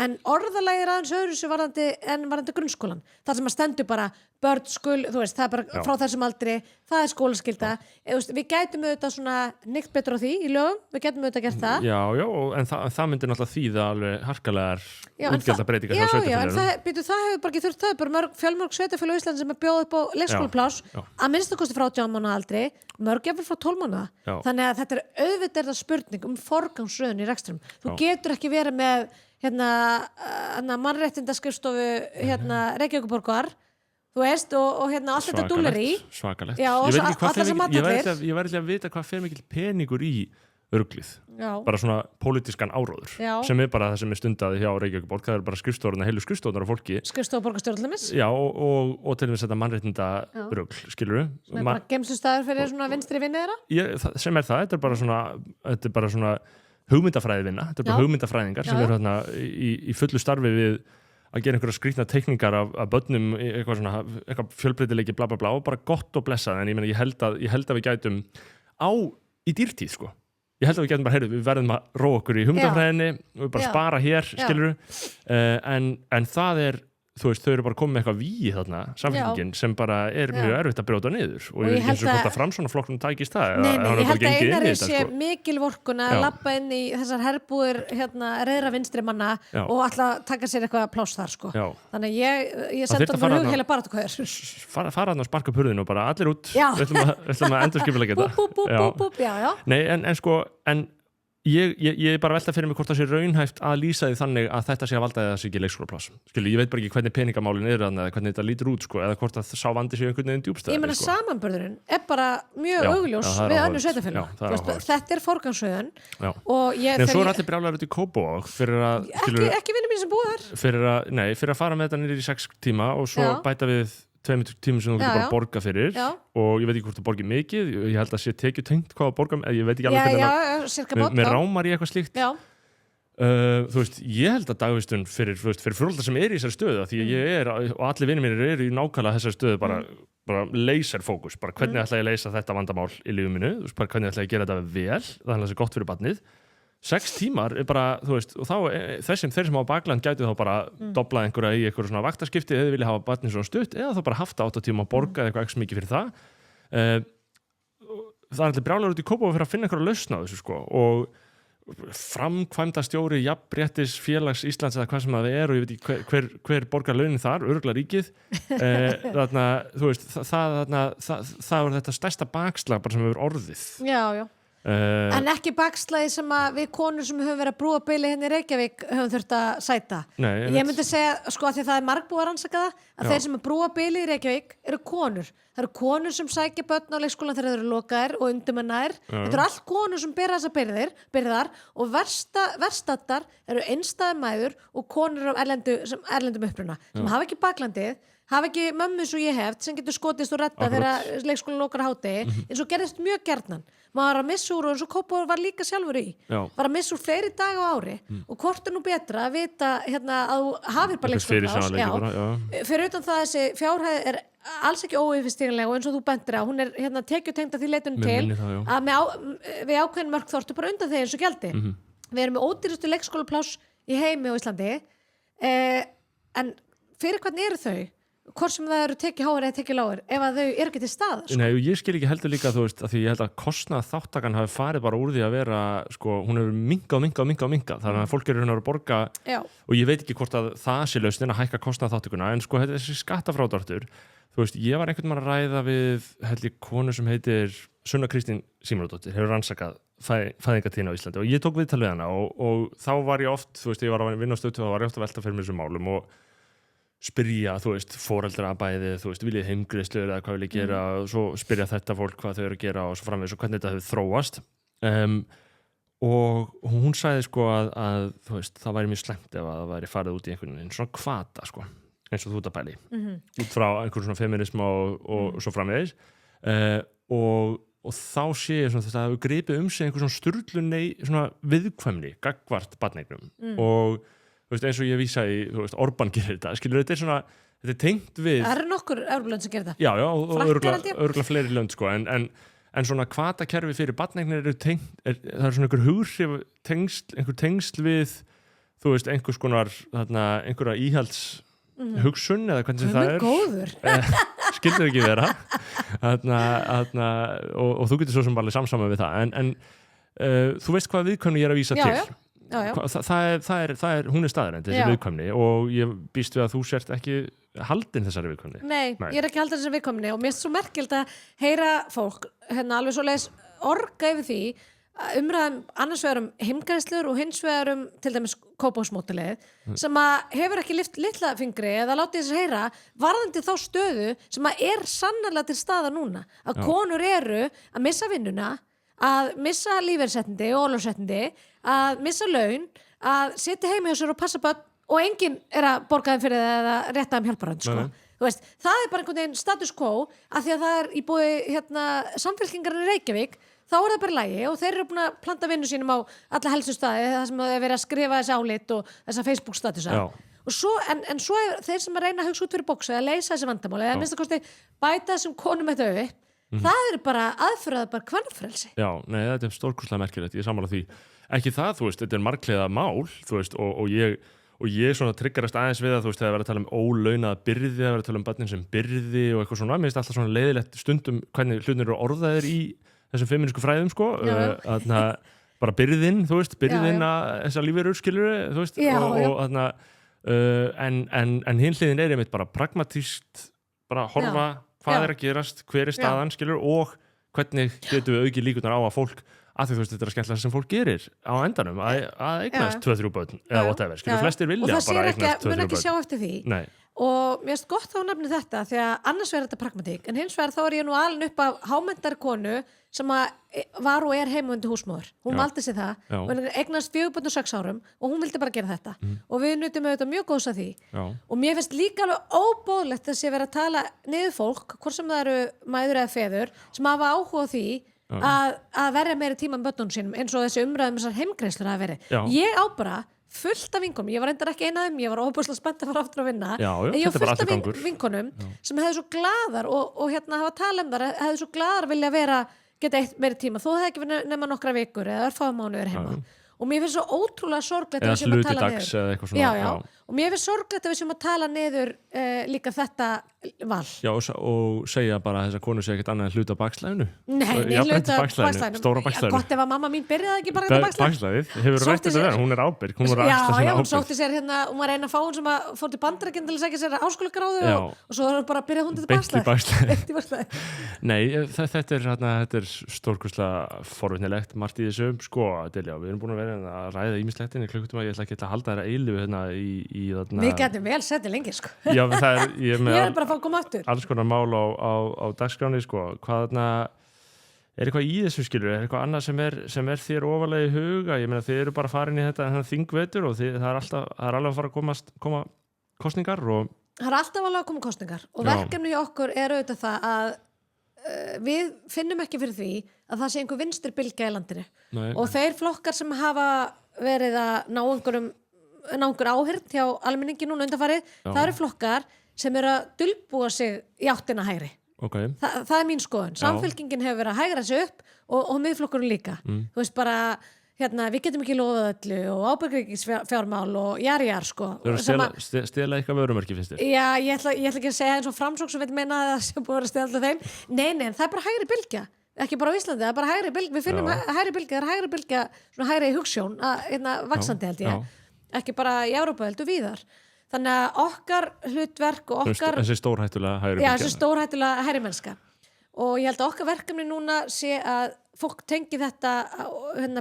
en orðalagi er aðeins öðru sem varðandi grunnskólan. Það sem að stendur bara börn skul, þú veist, það er bara frá þessum aldri, það er skólaskylda. Við gætum auðvitað svona nýtt betur á því í lögum, við gætum auðvitað gert það. Já, en það myndir náttúrulega þýða alveg harkalegar útgjaldabreitingar hjá sveitarfélögum. Já, en það hefur bara ekki þurft, það er bara fjölmörg sveitarfélög í Íslandi sem er bjóð upp á leikskólapláss, að minnsta kosti frá 18 mánaða aldri, mörg jafnvel frá 12 mánaða. Þannig að þetta er auðvitað spurning forgangsröðun í rekstrum. Þú getur ekki verið með mannréttindaskrifstofu Reykjavíkurborgar, þú veist, og allt þetta dúlleri svakalegt. Já, og ég væri til að vita hvað fer mikill peningur í örglið, bara svona pólitískan áróður, sem er bara það sem er stundaði hjá Reykjavíkurborg, það er bara skrifstofurnar, heilu skrifstofurnar af fólki, skrifstofa borgarstjórnarleimis, og til þess að mannréttinda örgl, skilurðu, sem er bara geymslustæður fyrir svona vinstri vinni þeirra, sem er það, þetta er bara svona hugmyndafræðivinna, þetta er bara hugmyndafræðingar sem eru hérna í fullu starfi við að gera einhverja skrýtna teikningar af börnum, eitthvað fjölbreytileiki bla bla bla og bara gott og blessað, en ég held að við gætum í dýrtíð, sko. Ég held að við gætum bara, við verðum að róa okkur í hugmyndafræðinni og við bara spara hér, skilurðu, en það er, þú veist, þau eru bara komið með eitthvað víi þarna, samfélkingin, sem bara er mjög erfitt að brjóta niður og ég eins og hvort að Framsóknarflokknum tækist það. Nei, ég held að Einari sé mikil vorkunn að labba inn í þessar herbúðir reiðra vinstri manna og ætla að taka sér eitthvað pláss þar, sko. Þannig ég sendi hann fyrir hugheila baráttukvæður. Fara hann og sparka upp hurðinu og bara allir út, við ætlum að endurskipuleggja þetta. Búp. Nei, en sko, en ég bara velta fyrir mig hvort það sé raunhæft að lýsa því þannig að þetta sé að valda eða það sé ekki leikskólapláss. Ég veit bara ekki hvernig peningamálin eru þarna eða hvernig þetta lítur út sko, eða hvort að sá vandi sé einhvern veginn djúpstæðari. Ég meina sko. samanburðurinn bara mjög augljós við önnur sveitarfélög. Þetta forgangsröðun og en svo allir brjálæður út í Kópavog fyrir að ekki vinir mín sem búa þar. Fyrir að fara með þetta niður í 6 tíma og svo bæta við 2 tímum sem þú getur bara borga fyrir og ég veit ekki hvort þú borgir mikið, ég held að sé tekjutengt hvað að borga, ég veit ekki alveg hvernig með rámar í eitthvað slíkt þú veist, ég held að dagvistun fyrir foreldra sem í þessari stöðu því ég og allir vinir mínir eru í nákvæmlega þessari stöðu bara laserfókus, bara hvernig ætla ég að leysa þetta vandamál í lífum mínu, þú veist, bara hvernig ætla ég að gera þetta vel, þannig að það sé gott fyrir barnið 6 tímar bara, þú veist, og þá þeir sem á bakland gætu þá bara doblað einhverja í einhverju svona vaktaskipti eða vilja hafa barnið svona stutt eða þá bara haft 8 tíma að borga eða eitthvað ekki mikið fyrir það það allir brjálæður út í Kópavog fyrir að finna einhverja lausn á þessu sko og framkvæmdastjóri jafnréttis félags Íslands eða hvað sem það og ég veit ekki hver borgar launin þar, örugglega ríkið þarna, þú veist, það var þetta stærsta bakslag bara sem hefur orðið en ekki bakslagi sem að við konur sem höfum verið að brúa beili hérna í Reykjavík höfum þurft að sæta. Ég myndi segja, sko, að því það margbúið að rannsaka að þeir sem að brúa beili í Reykjavík eru konur. Það eru konur sem sækja börn á leikskólan þegar þeir eru lokaðir og undirmennaðir. Þetta eru allt konur sem bera þessa byrðar og verstaddar eru einstæðar mæður og konur af erlendum uppruna sem hafa ekki baklandið, hafa ekki mömmu svo ég hef sem getur skotist og retta þegar leikskólan lokar á hádegi eins og gerðist mjög gjarnan. Maður var að missa úr og eins og Kópavog var líka sjálfur í var að missa úr fleiri daga á ári og hvort nú betra að vita að þú hafir bara leikskólaplás fyrir utan það þessi fjárhæð alls ekki óyfirstíganlega og eins og þú bendir á hún tekjutengd að því leitunum til að við ákveðin mörk þortu bara undan þeir eins og gjaldi við erum með ódýrustu leikskólaplás í heimi á Íslandi en fyrir hvernig eru þau? Hvort sem það eru tekið háir eða tekið lágir ef að þau eru ekki til stað sko. Nei, ég skil ekki heldur líka, þú veist, að því ég held að kostnað þáttakan hafi farið bara úr því að vera sko, hún hefur minkað þannig að fólk eru að borga og ég veit ekki hvort að það sé lausnin að hækka kostnað þáttakuna en sko þessi skattafrádráttur þú veist, ég var einhvern veginn að ræða við held ég konu sem heitir Sunna Kristín Símonardóttir, hefur rannsakað fæðingatíðina á Íslandi og ég tók viðtal við hana og þá var ég oft, þú veist, ég var að vinna á stöðtöð og var ég oft að velta fyrir mér þessum málum og spyrja, þú veist, foreldra bæði, þú veist, viljið heimgreiðslur eða hvað viljið gera og svo spyrja þetta fólk hvað þau eru að gera og svo framvegis og hvernig þetta hefur þróast og hún sagði sko að þú veist, það væri mjög slæmt ef að það væri farið út í einhvern veginn svona hvata sko, eins og þú ert að bæli út frá einhvern svona feminism og svo framvegis og þá sé ég svona þetta hefur gripið sig einhver svona sturlunni svona viðkvæmni, gagnvart barneignum og þú veist, eins og ég vísa í, þú veist, Orbán gerir þetta, skilur þetta þetta tengt við Það eru nokkur Evrópulönd sem gerir þetta Já, og örugglega fleiri lönd sko, en svona hvatakerfi fyrir barneignir eru tengt, það er svona einhver hugrif einhver tengsl við þú veist, einhvers konar einhverja íhalds hugsun eða hvernig það er góður skilur ekki vera og þú getur svo sem bara samsama við það en þú veist hvað viðkvæmni ég er að vísa til það er staðreynd þessi viðkvæmni og ég býst við að þú sért ekki haldin þessari viðkvæmni Nei, ég er ekki haldin þessari viðkvæmni og mér finnst svo merkilt að heyra fólk alveg svoleiðis orga yfir því umræðum annars vegar heimgreiðslur og hins vegar til dæmis Kópavogsmódelið sem að hefur ekki lyft litla fingri eða látið þess að heyra varðandi þá stöðu sem að er sannarlega til staða núna að konur eru að missa vinnuna að missa lífeyrisréttindi og orlofsréttindi að missa laun að sitja heima hjá sér og passa börn og enginn er að borga þeim fyrir það eða rétta þeim hjálparhönd sko. Þú veist, það er bara einhvern veginn status quo að því að það er í búi samfélkingarinn í Reykjavík þá er það bara lægi og þeir eru búin að planta vinnu sínum á alla helstu staði það sem það er verið að skrifa þessi álit og þessa Facebook statusa og svo, en svo er þeir sem að reyna að hugsa út fyrir bóksa eða leysa þessi vandamáli eða minnst að kosti bæta þessum konum þetta upp það er bara aðfyrðað bara kvennfrelsi Já, nei, þetta er stórkostlega merkilegt, ég er sammála því ekki það, þú veist, þetta er margliða mál þú veist, og ég svona triggerast aðeins við að þú veist, þegar verið að tala um ólaunaða byrði, þegar verið að tala um barnin sem byrði og eitthvað svona, mér finnst alltaf svona leiðilegt stundum hvernig hlutinir eru orðaðir í þessum feminísku fræðum, sko bara byrðin, þú veist, að þessar lífverur skilur, þú veist en hinn hliðin er einmitt bara pragmatískt bara horfa hvað er að gerast, hver er staðan skilur og hvernig getum við aukið líkurnar á að fólk að því þú veist, þetta skemmtilega sem fólk gerir á endanum að eignast 2-3 börn eða whatever, flestir vilja bara eignast 2-3 börn. Og það mun ekki sjá eftir því. Nei. Og mér finnst gott að nefni þetta því að annars verður þetta pragmatík en hins vegar þá ég nú alin upp af hámenntari konu sem var og heimavöndi húsmóður. Hún valdi sér það og eignast 4 börn á 6 árum og hún vildi bara gera þetta og við nutum auðvitað mjög góðs að því og mér finnst líka alveg óboðlegt að sé vera að tala niður fólk, hvort sem það eru mæður eða feður sem hafa áhuga á því að verja meiri tíma með börnunum sínum eins og þessi umræðum þessar heimgreiðslur að veri. Ég á bara fullt af vinkonum, ég var reyndar ekki eina af þeim, ég var óbúslega spennt að fara aftur að vinna en ég var fullt af vinkonum sem hefði svo glaðar og hafa talað þar hefði svo glaðar vilja geta eitt meiri tíma, þó hefði ekki verið nema nokkra vikur eða örfáum mánuðir heima og mér finnst svo ótrúlega sorglegt að við séum að tala niður og mér finnst sorglegt að við séum að tala niður líka þetta val og segja bara að þessar konur segja ekkert annað en hluta bakslæðinu hluta bakslæðinu, stóra bakslæðinu gott ef að mamma mín byrjaði ekki bara þetta bakslæðið, hefur rætt þetta vera, hún er ábyrg hún sótti sér hún var eina fáin sem að fór til Bandaríkjanna til að segja sér háskólagráðu og svo bara byrjaði hún til bakslæðið Nei, þetta er stórkostlega forvitnilegt margt í þessu, Dilja, við erum búin að vera að ræða ýmislegt en klukkutíma, ég ætla ekki að halda þér að eilífu Við getum vel setið lengi ég er bara að fá að koma aftur alls konar mál á dagskráni hvað er eitthvað í þessu skilur er eitthvað annað sem er þér ofarlega í huga ég meina þið eru bara farin í þetta þingvetur og það er alveg að fara að koma kosningar og það er alltaf alveg að koma kosningar og verkefni hjá okkur er auðvitað það að við finnum ekki fyrir því að það sé einhver vinstri bylgja í landinu og þeir flokkar sem hafa verið að ná einhver áheyrn hjá almenningi núna undanfarið það eru flokkar sem eru að dulbúa sig í áttina hægri það er mín skoðun Samfylkingin hefur verið að hægra sig upp og miðflokkurinn líka þú veist bara við getum ekki lofað öllu og ábyrgríkisfjármál og jarjar Þau eru að stela eitthvað vörumerki finnst þér? Já, ég ætla ekki að segja eins og Framsókn sem vil meina að það sé búið að vera stela alltaf þeim Nei, það er bara hægri bylgja ekki bara á Íslandi, það er bara hægri bylgja við finnum hægri bylgja, það er hægri bylgja svona hægri hugsjón, vaxandi held ég ekki bara í Evrópu heldur víðar þannig að okkar hlutverk og okkar þessi stórhættulega hægri bylgja þessi stórhættulega hægri mennska og ég held að okkar verkefni núna sé að fólk tengi þetta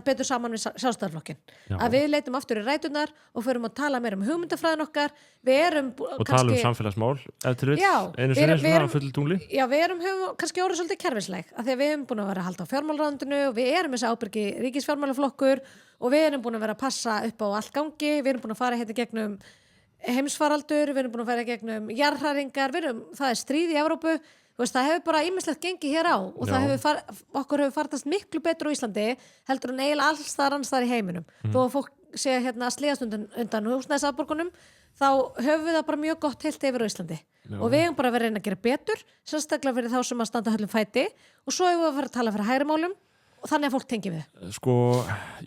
betur saman við sjálfstæðarflokkin að við leitum aftur í ræturnar og förum að tala meira hugmyndafræðin okkar við erum og tala samfélagsmál einu sinni svona full tungli við höfum kannski orðið svolítið kerfisleg af því að við erum búin að vera að halda á fjármálaráðuneytinu og við erum þessi ábyrgi ríkisfjármálaflokkur og við erum búin að vera að passa upp á allt gangi við erum búin að fara hérna gegnum heimsfaraldur við erum búin að fara gegnum jarðhræringar það er stríð í Evrópu það hefur bara ýmislegt gengið hér á og okkur hefur fartast miklu betur á Íslandi heldur en eiginlega alls þar annars þar í heiminum þó að fólk sé að sligast undan húsnæðisafborgunum þá höfum við það bara mjög gott heilt yfir á Íslandi og við hefum bara verið að reyna að gera betur sérstaklega fyrir þá sem að standa höllum fæti og svo hefum við að fara að tala fyrir hægri málum og þannig að fólk tengi við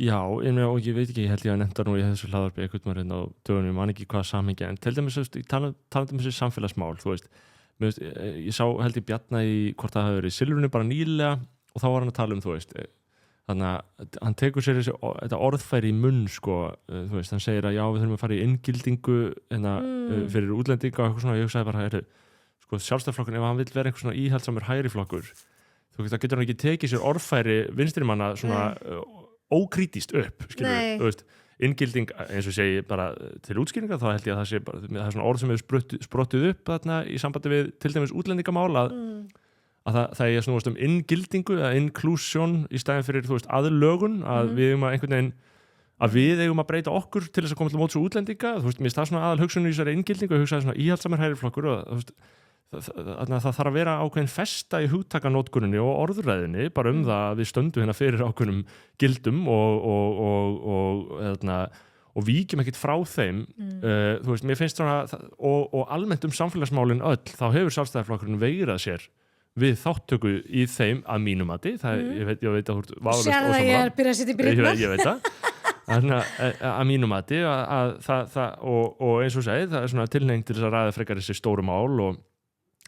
og ég veit ekki, ég held ég að nefnda nú í þessu hlaðarpi einhvern veginn á dögunum, ég man ekki hvað samhengi en til dæmis talandi þessi samfélagsmál þú veist ég sá held ég Bjarna í hvort það hafi verið í Silfrinu bara nýlega og þá var hann að tala þú veist þannig að hann tekur sér þetta orðfæri í munn þú veist, hann segir að já við þurfum að fara í inngildingu fyrir útlendinga og eitthvað svona og ég hugsaði bara sjálfstæðarflokkurinn ef hann vill vera einhver svona íhaldsamur hægri flokkur þá getur hann ekki tekið sér orðfæri vinstrimanna svona ókrítíst upp skilur þú veist inngilding, eins og segi bara til útskýringa, þá held ég að það sé bara, það er svona orð sem hefur sprottið upp þarna í sambandi við til dæmis útlendingamál að það er snúast inngildingu eða inclusion í stæðin fyrir þú veist aðlögun að við eigum að einhvern veginn að við eigum að breyta okkur til þess að koma til móts og útlendinga þú veist, mér er það svona aðal hugsunum í þessari inngildingu og hugsaði svona íhaldsamur hægri flokkur og þú veist það þarf að vera ákveðin festa í hugtakanótkuninni og orðræðinni bara það að við stöndum hérna fyrir ákveðnum gildum og víkjum ekkert frá þeim þú veist, mér finnst svona og almennt samfélagsmálin öll þá hefur sjálfstæðarflokkurinn veigrað sér við þáttöku í þeim að mínum mati ég veit að þú ert vafalaust ósammála að ég er byrjað að setja í brýnnar ég veit það að mínum mati og eins og segið það er svona tilhneiging til þess að ræða frekar þessi stóru mál og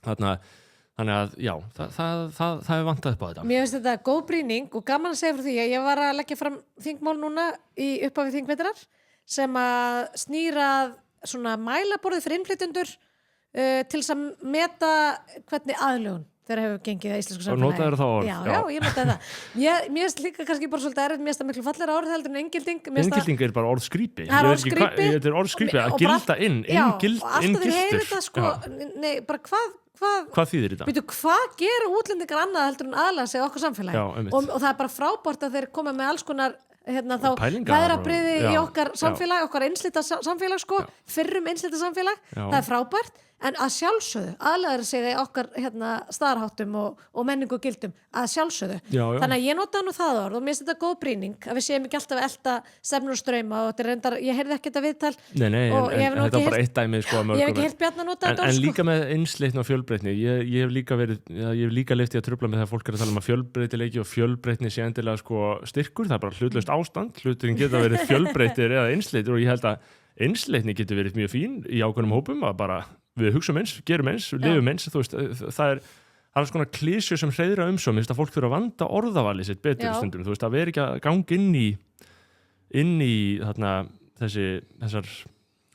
þannig að já, það er vantað upp á þetta. Mér finnst þetta góð brýning og gaman að segja frá því að ég var að leggja fram þingmál núna í upphafi þingvetrar sem að snýrað svona mælaborðið fyrir innflytjendur til þess að meta hvernig aðlögun þegar hefur gengið að íslensku Og samfélagi. notaðirðu það orð? Já, Já. ég notaði það. Mér finnst líka kannski bara svolítið erfitt, mér finnst það miklu fallegra orð heldur en inngilding. Mér finnst það- Inngilding er bara orðskrýpi. Það er orðskrýpi. Þetta er orðskrýpi, að og bara gilda inn, Já, inngild, og alltaf þeir heyri inngiltur. þetta sko, nei, bara Hvað þýðir þetta? Býtu, hvað gera útlendingar annað heldur en aðlaga sig á okkar samfélagi? Já, einmitt. og það er bara frábært að þeir koma með alls konar þá Pælingar veðrabriði og- í já, okkar samfélag, okkar einslita samfélag sko, fyrrum einslita samfélag, Já. það er frábært en að sjálfsögðu, aðlagar sig í okkar staðarháttum og menningu og gildum, að sjálfsögðu Já. þannig að ég nota nú það orð og mér finnst þetta góð brýning að við séum ekki alltaf að elta stefnur og ströyma og þetta er reyndar, ég heyrði ekki þetta viðtal Nei, og ég hef en nú þetta ekki var bara heyrt- eitt dæmi sko, ég hef ekki heyrt Bjarna nota þetta En orð, sko. líka með einsleitni og fjölbreytni ég hef líka verið, ég hef líka leyft í að trufla með þegar fólk er að tala um að fjölbreytileiki og fjölbreytni sé endilega sko styrkur, það er bara hlutlaust ástand, hluturinn geta verið fjölbreytir eða einsleitir og ég held að einsleitni getur verið mjög fín í ákveðnum hópum að bara við hugsum eins, gerum eins, lifum eins, þú veist, það er alls konar klísjur sem hreyðra umsjón, mér finnst að fólk þurfa að vanda orðavali sitt betur Já. stundum, þú veist, að vera ekki að ganga inn í þarna, þessar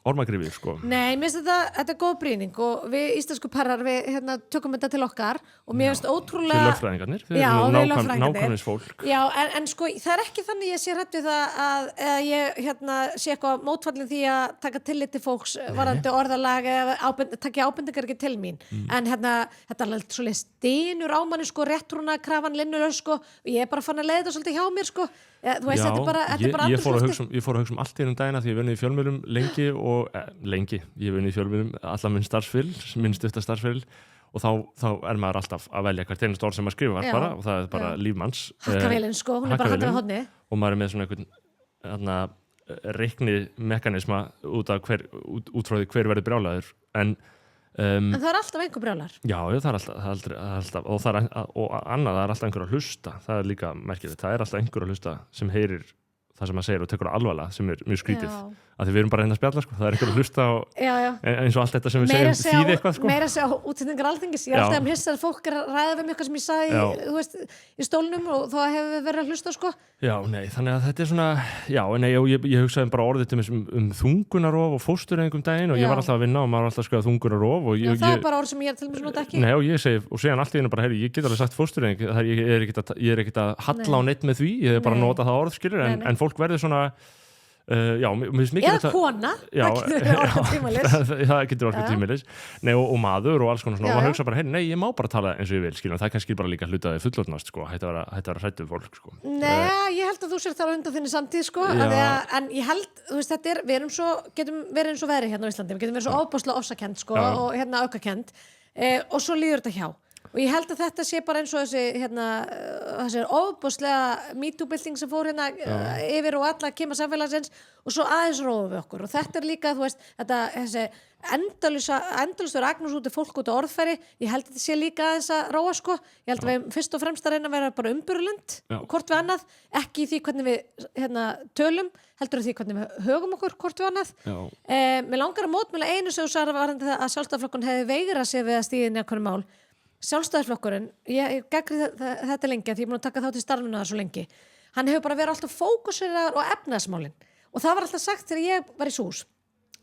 ormagrifir, sko. Nei, mér finnst þetta er góð brýning og við íslensku perrar við tökum þetta til okkar og mér finnst ótrúlega Fyrir lögfræðingarnir, Já, við lögfræðingarnir. nákvæmnis fólk. Já, en sko, það er ekki þannig ég sé hrædd við það að ég sé eitthvað mótfallin því að taka tillit til fólks varandi orðalag eða takja ábendingar ekki til mín en þetta er alveg svolítið stynur á manni sko, réttrúna krafan linnur sko, og ég er bara fann að leiða þetta svolítið hjá mér sko. Þú veist, þetta er bara ég fór að hugsa um allt í einum dagina því ég hef vunnið í fjölmiðlum lengi ég hef vunnið í fjölmiðlum allar minn stutta starfsferill og þá er maður alltaf að velja hvert einast orð sem maður skrifar bara og það er bara lífmanns Hakkavélin sko, hún er bara handað á hodni og maður er með svona einhvern reikni mekanisma út frá því hver verður brjálaður en það er alltaf einhver brjálar Já, það er alltaf og annað, það er alltaf einhver að hlusta það er líka merkilegt, það er alltaf einhver að hlusta sem heyrir það sem maður segir og tekur það alvarlega sem er mjög skrítið af því við erum bara að spjalla sko. Það er einhver að hlusta eins og allt þetta sem við segjum þýði eitthvað sko. Meira að segja útsendingar alþingis ég er alltaf að hissa að fólk er að ræða við mig eitthvað sem ég sagði í stólnum og þá hefur verið að hlusta sko. Já, nei, þannig að þetta er svona ég hugsaði bara orðið til þungunarof og fóstureyðingum daginn og ég var alltaf að vinna og maður var alltaf að skrifa þungunarof og það er bara orð sem ég er til mér nota ekki Nei, og ég segi, og segja hann allt í einu bara, heyri, ég get alveg sagt fóstureyðing ég er ekkert að halla á neitt með því ég er bara að nota það orð, skilur en fólk verður svona eða kona það getur orðið tímilis og maður og alls konar svona og maður hugsa bara, nei, ég má bara tala eins og ég vil skilja, það er kannski bara líka hlutaði fullorðnast sko, hætti að vera hræddur fólk sko. Nei, ég held að þú sér þar undan þinni samtíð sko, en ég held, þú veist, þetta er getum verið eins og verið hérna á Íslandi við getum verið svo ofboðslega ofsakend sko, og hérna aukakend og svo líður þetta hjá og ég held að þetta sé bara eins og þessi ofboðslega MeToo-bylting sem fór yfir og alla kemur samfélagsins og svo aðeins róðum við okkur og þetta er líka, þú veist, þessi endalaustur agnús út af fólk út af orðfæri, ég held að þetta sé líka aðeins að róa sko, ég held að við fyrst og fremst að reyna að vera bara umburulend hvort við annað, ekki í því hvernig við tölum, heldur því hvernig við högum okkur hvort við annað mér langar að mótmæla einu sem þú sagði varðandi það að Sjálfstæðisflokkurinn hefði veigrað sér við að stíða inn í einhverjum mál Sjálfstæðisflokkurinn, ég gagnrýni þetta lengi því ég er búin að taka þátt í starfinu það svo lengi hann hefur bara verið alltaf fókuseraður á efnaðsmálin og það var alltaf sagt þegar ég var í SÚS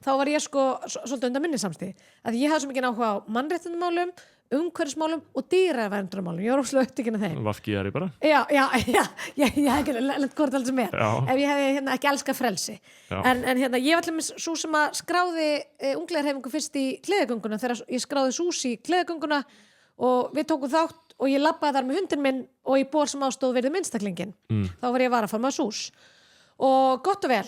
þá var ég sko svolítið undan minni samstíð að ég hafði svo mikið áhuga á mannréttindamálum umhverfismálum og dýraverndarmálum ég var óslega upptekinn af þeim Vafkíari bara ég hef ekki lent hvort alls með ef ég hefði ekki elskað frelsi en ég var allir með svo sem að skráði unglegarhefingu fyrst í Kleðagönguna þegar ég skráði SÚS í Kleðagönguna og við tókum þátt og ég labbaði þar með hundin minn og í ból sem ástóð verið minnstaklingin þá var ég varaformaður SÚS og gott og vel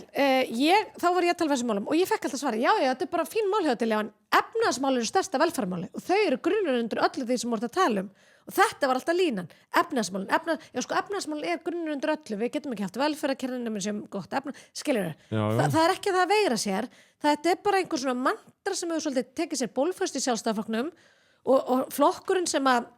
þá var ég að tala um þessum málum og ég fekk alltaf svari, já, þetta er bara fín mál hjá til en efnaðsmál eru stærsta velferðarmáli og þau eru grunnur undir öllu því sem voru að tala um og þetta var alltaf línan, efnaðsmálin er grunnur undir öllu við getum ekki haft velferðarkerfinu sem gott skilur það er ekki það að veigra sér þetta er bara einhver svona mantra sem hefur svolítið tekið sér bólföst í Sjálfstæðisflokknum og flokkurinn sem að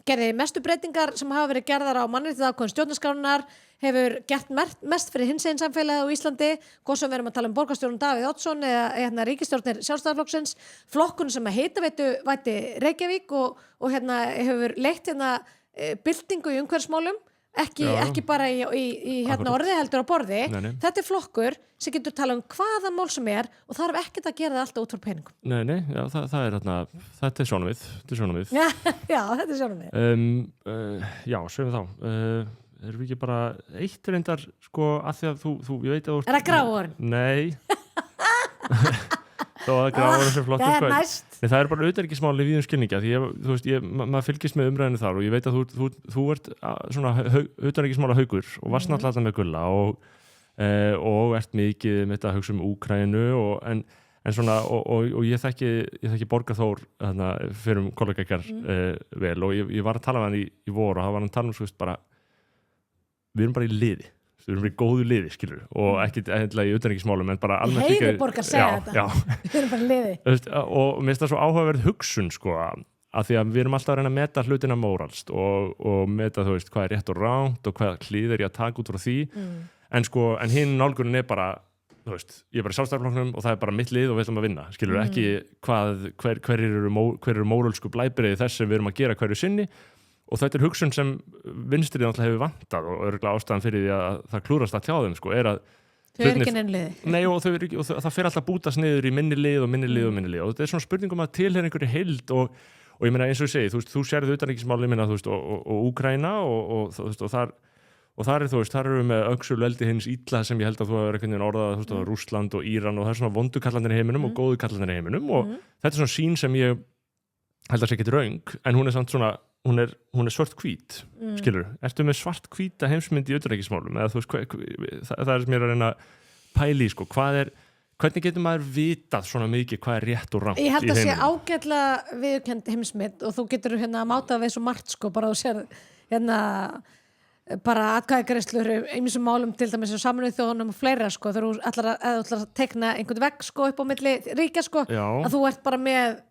gerði mestu breytingar sem hafa verið gerðar á mannréttindaákvæðum stjórnarskrárinnar hefur gert mest fyrir hinsegin samfélagið á Íslandi hvort sem við erum að tala um borgarstjórn Davíð Oddsson eða ríkisstjórnir Sjálfstæðisflokksins flokkun sem að heitaveitu Reykjavík og hefur leitt byltingu í umhverfismálum ekki bara í hérna Akkurat. orði heldur á borði. Nei. Þetta er flokkur sem getur tala hvaða mál sem og þarf ekkert að gera það alltaf út frá peningum. Nei, já, það er þarna, þetta er sjónarmið. Já, þetta er sjónarmið. Já, segjum við þá. Erum við ekki bara eitt reyndar, sko, að því að þú ég veit að þú... Er það grávorinn? Nei. Þó að grávorinn sem flottur, Það er næst. Nei, það er bara utanríkismáli víðum skilningi, því þú veist, maður fylgist með umræðinu þar og ég veit að þú ert svona utanríkismála haukur og varst náttúrulega alltaf með Gulla og ert mikið með þetta að hugsa Úkraínu en svona, og ég þekki Borgarþór þarna fyrir kollega ykkar vel og ég var að tala með hann í vor og það var hann að tala svo veist bara við erum bara í liði, við erum bara í góðu liði skilur, og ekki í utanríkismálum en bara almennt Ég heyri Borgar segja þetta. Við erum bara í liði. Og mér finnst það svo áhugaverð hugsun sko, að því að við erum alltaf að reyna að meta hlutina móralst og meta þú veist hvað er rétt og rangt og hvað hlið er ég að taka út frá því en hinn nálgunin er bara þú veist, ég er bara í Sjálfstæðisflokknum og það er bara mitt lið og við ætlum að vinna, skilur ekki hver eru móralsku blæbrigði þess sem við erum að gera hverju sinni. Og þetta er hugsun sem vinstrið náttúrulega hefur vantað og örugglega ástæðan fyrir því að það klúrast að tjá þeim sko, er að Þau eru ekki neinn liði. Nei, og það fer alltaf bútast niður í minni lið og þetta er svona spurningum að tilheyra einhverju heild og ég meina eins og ég segi, þú veist, þú sérðu utanríkismáli minna, þú veist, og Úkraína og þú veist, og þar er þú veist, þar eru við með öxulveldi hins illa sem ég held að þú hefur einhvern veginn orðað, þú veist, Rússland og Íran og það er svona vondu kallarnir í heiminum og góðu kallarnir í heiminum og þetta er svona sýn sem ég held að sé ekkert röng, en hún er samt svona hún er svart-hvít, skilur ertu með svart-hvíta heimsmynd í utanríkismálum eða þú veist, það er sem ég er að reyna að pæli, sko, hvernig getur maður vitað svona mikið hvað er rétt og rangt í heiminum? Ég held að sé ágætlega viðurkennd heimsmynd og þú getur máta við svo margt, sko, bara þú sér bara atkvæðagreiðslur ýmsum málum til dæmis á Sameinuðu þjóðunum og fleira, sko, þegar þú ætlar að tekna einhvern vegg, sko, upp á milli ríkja, sko, að þú ert bara með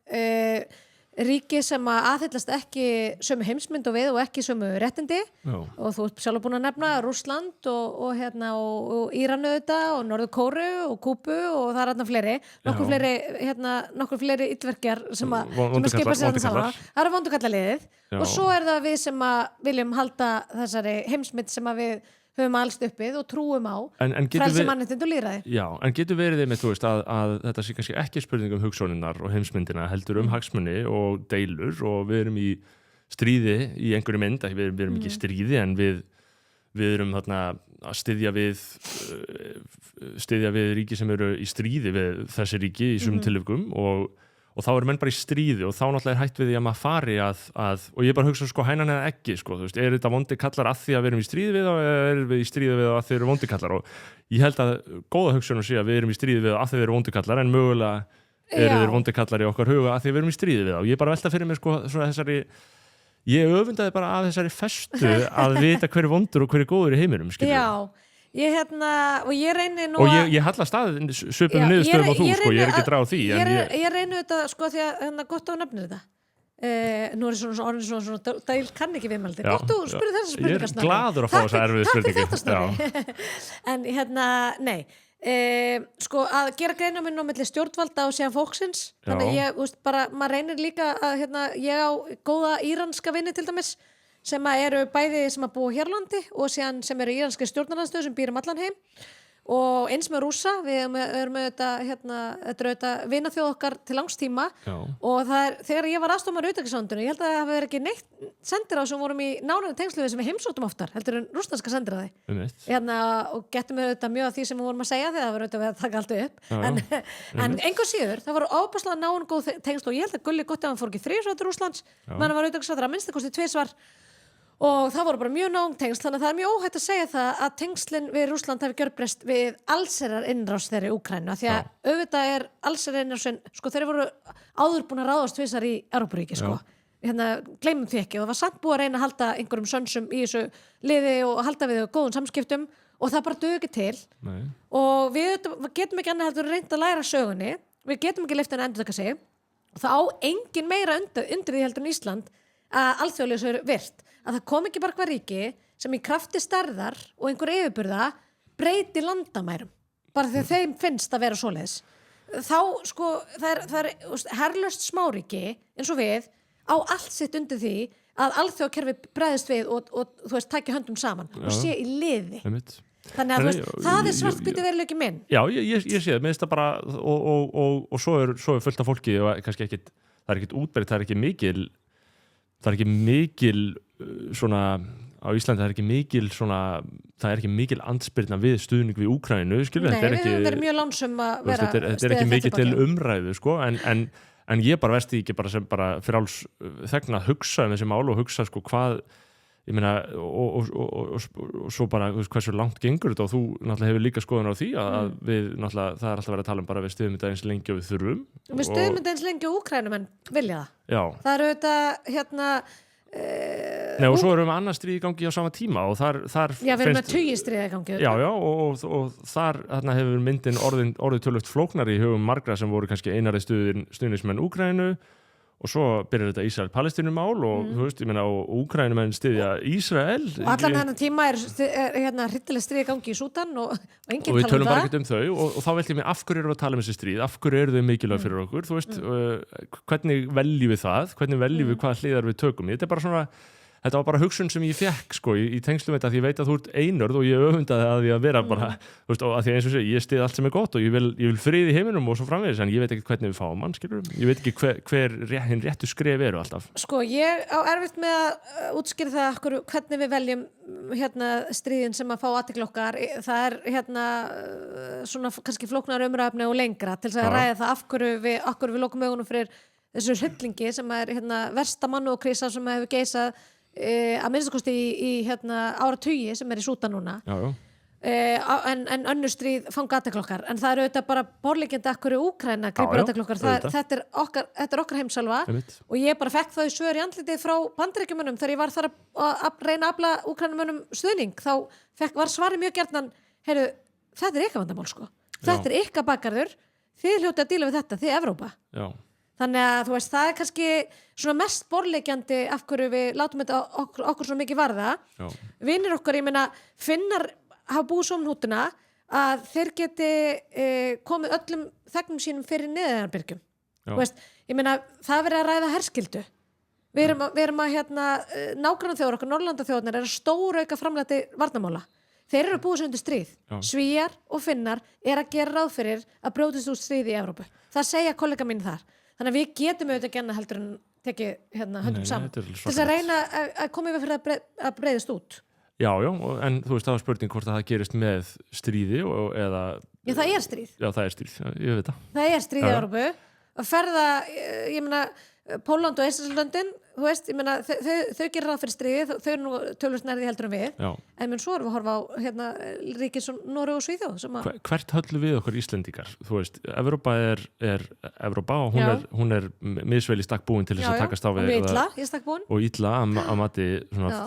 ríki sem aðhyllast ekki sömu heimsmynd og við og ekki sömu réttindi og þú ert sjálf búin að nefna Rússland og Íran auðvitað og Norður-Kóru og Kúbu og það er nokkur fleiri illverkjar sem skipa sér þarna saman. Það eru vondukallaliðið og svo er það við sem viljum halda þessari heimsmynd sem við höfum alst uppið og trúum á frelsi mannréttindi og lýðræði. Já, en getur verið einmitt, þú veist, að þetta sé kannski ekki spurning hugsuninnar og heimsmyndina, heldur hagsmuni og deilur og við erum í stríði í einhverju mynd, við erum ekki í stríði en við erum þarna að styðja við ríki sem eru í stríði við þessi ríki í sumum tilvikum og þá eru menn bara í stríði og þá náttúrulega er hætt við því að maður fari að og ég bara hugsa sko hænan eða ekki, sko, þú veist, er þetta vondi kallar að því að við erum í stríði við þá eða erum við í stríði við þá að þeir eru vondi kallar og ég held að góða hugsunum sé að við erum í stríði við þá að þeir eru vondi kallar en mögulega eru þeir vondi kallar í okkar huga að því við erum í stríði við þá. Ég bara velta fyrir mér sko svona þessari ég öfundaði bara af þessari festu að vita hver er vondur og hver er góður í heiminum, skilur. Já. Og ég reyni nú og ég halla staðið svipum niðurstöðum á þú, sko, ég er ekki dráð því ég reyni þetta, sko, því að gott á nefnir þetta nú er svona orðin svona Dæl kann ekki viðmældi, gott þú spurði þessa spurningar ég er gladur að fá þessa erfiðu spurningu takk fyrir þetta, en nei sko, að gera greinarmun á milli stjórnvalda og síðan fólksins þannig að ég, úst, bara, maður reynir líka að ég á góða íranska vini til dæmis sem eru bæði sem að búa hérlandi og síðan sem eru íranski stjórnarlandstöð sem býr allan heim og eins með Rússa, við erum þetta þetta er auðvitað vinaþjóð okkar til langs tíma og það er, þegar ég var aðstofamæður utanríkisráðuneytinu, ég held að það hafi ekki neitt sendiráð sem vorum í nánari tengslu við sem við heimsóttum oftar, heldur en rússneska sendiráði og getum við auðvitað mjög af því sem við vorum að segja þegar það var auðvitað við að taka allt upp en engu síður, það voru ábærslega náin góð tengslu og ég held að Gulli gott ef hann fór ekki 3 til Rússlands, menn var utanríkisráðherra að minnsta kosti 2 svar og það voru bara mjög náung tengsl, þannig að það er mjög óhætt að segja það að tengslin við Rússland hafi gjörbreyst við allsherjar innrás þeirri í Úkraínu því að auðvitað er allsherjar innrásin, sko, þeir voru áður búin að ráðast tvisvar í Evrópuríki, sko, gleymum því ekki og það var samt búið að reyna að halda einhverjum sönsum í þessu liði og halda við góðum samskiptum og það bara dugi til og við getum ekki annað heldur reynt að læra sögunni, við getum ekki leyft henni að endurtaka sig og það á engin meira undir því heldur en Ísland að alþjóðlega svo er virt að það kom ekki bara hvað ríki sem í krafti stærðar og einhver yfirburða breyti landamærum bara því að þeim finnst að vera svoleiðis þá, sko, það er herlaust smáríki eins og við á allt sitt undir því að alþjóðakerfi bregðist við og þú veist, tækja höndum saman og sé í liði. Þannig að þú veist, það svarthvíti veruleiki minn. Já, ég sé það, mér finnst það bara og svo er fullt af fólki og kannski ekkit, það ekkit útbreitt, það er ekki mikil svona á Íslandi, það er ekki mikil andspyrna við stuðning við Úkraínu, skilur. Nei, við höfum verið mjög lánsum að vera þetta er ekki mikið til umræðu, sko, en ég bara versti ekki bara sem bara fyrir alls þegna að hugsa þessi mál og hugsa sko hvað ég meina og svo bara hversu langt gengur þetta og þú náttúrulega hefur líka skoðun á því að við náttúrulega, það er alltaf verið að tala bara við stuðum þetta eins lengi og við þurfum. Við stuðum þetta eins lengi og Úkraínumenn vilja það. Já. Það eru þetta Nei, og svo erum við annað stríð í gangi á sama tíma og þar Já, við erum með tugistríð í gangi. Já, og þar hefur myndin orðið tölvöld flóknari í hugum margra sem voru kannski einari stuðningsmenn Úkraínu og svo byrjar þetta Ísrael-Palestínumál og þú veist, ég meina, og Úkraínumenn styðja Ísrael. Og allan þennan tíma er hryllilega stríð í gangi í Súdan og enginn tala um það. Og við tölum bara ekkert um þau og þá velti ég mig af hverju erum við að tala um þessi stríð, af hverju eru þau mikilvæg fyrir okkur, þú veist, hvernig veljum við það, hvernig veljum við hvað hliðar við tökum. Þetta er bara svona, þetta var bara hugsun sem ég fekk sko í tengslum þetta því ég veit að þú ert einörð og ég öfundaði að því að vera bara þú veist, og að því eins og sé, ég styð allt sem er gott og ég vil frið í heiminum og svo framvegis en ég veit ekki hvernig við fáum hann, skilur ég veit ekki hver hinn réttu skref eru alltaf. Sko, ég á erfitt með að útskýra það hvernig við veljum stríðin sem að fá athygli okkar, það er svona kannski flóknara umræðefni og lengra til þess að ræða það af hverju við lokum augunum fyrir þessu hryllingi sem er versta mannúðarkrísa sem hefur geisað að minnstakosti í áratugi sem er í Súdan núna. En önnur stríð fanga athygli okkar en það eru auðvitað bara borðleggjandi af hverju Úkraína grípur athygli okkar. Þetta er okkar heimsálfa og ég bara fekk það í svör í andlitið frá Bandaríkjamönnum þegar ég var þar að reyna að afla Úkraínumönnum stuðning þá var svarið mjög gjarnan heyrðu, þetta er ykkar vandamál sko. Þetta er ykkar bakgarður, þið hljótið að díla við þetta, þið Evrópa. Já. Þannig að þú veist, það er kannski svona mest borðleggjandi af hverju við látum þetta okkur svo mikið varða. Vinir okkar, ég meina, Finnar hafa búið svo hnútuna að þeir geti komið öllum þegnum sínum fyrir neðanbyrgjum. Þú veist, ég meina, það verið að ræða herskildu. Við erum að nágrannaþjóðir okkar, Norðurlandaþjóðirnar er að stórauka framlæti varnarmála. Þeir eru búið svo undir stríð. Svíar og Finnar er að gera ráð fyrir að brjótast úr stríð í Evrópu. Það segja kollega mín þar. Þannig að við getum auðvitað ekki annað heldur en tekið höndum saman til þess að reyna að koma yfir fyrir að breiðast út. Já, en þú veist það var spurning hvort það gerist með stríði eða... Já, það er stríð. Já, það er stríð, ég veit það. Það er stríð í Evrópu. Að ferða, ég meina, Pólland og Eystrasaltslöndin, þú veist, ég meina, þau gerir ráð fyrir stríði, þau eru nú tölvöld nærði heldur en við. Já. En svo erum við að horfa á ríkis og Noreg og Svíþjóð. Hvert höllum við okkur Íslendingar? Þú veist, Evrópa er Evrópa og hún er misvel í stakk búin til þess að takast á við. Og illa í stakk búin. Og illa að mati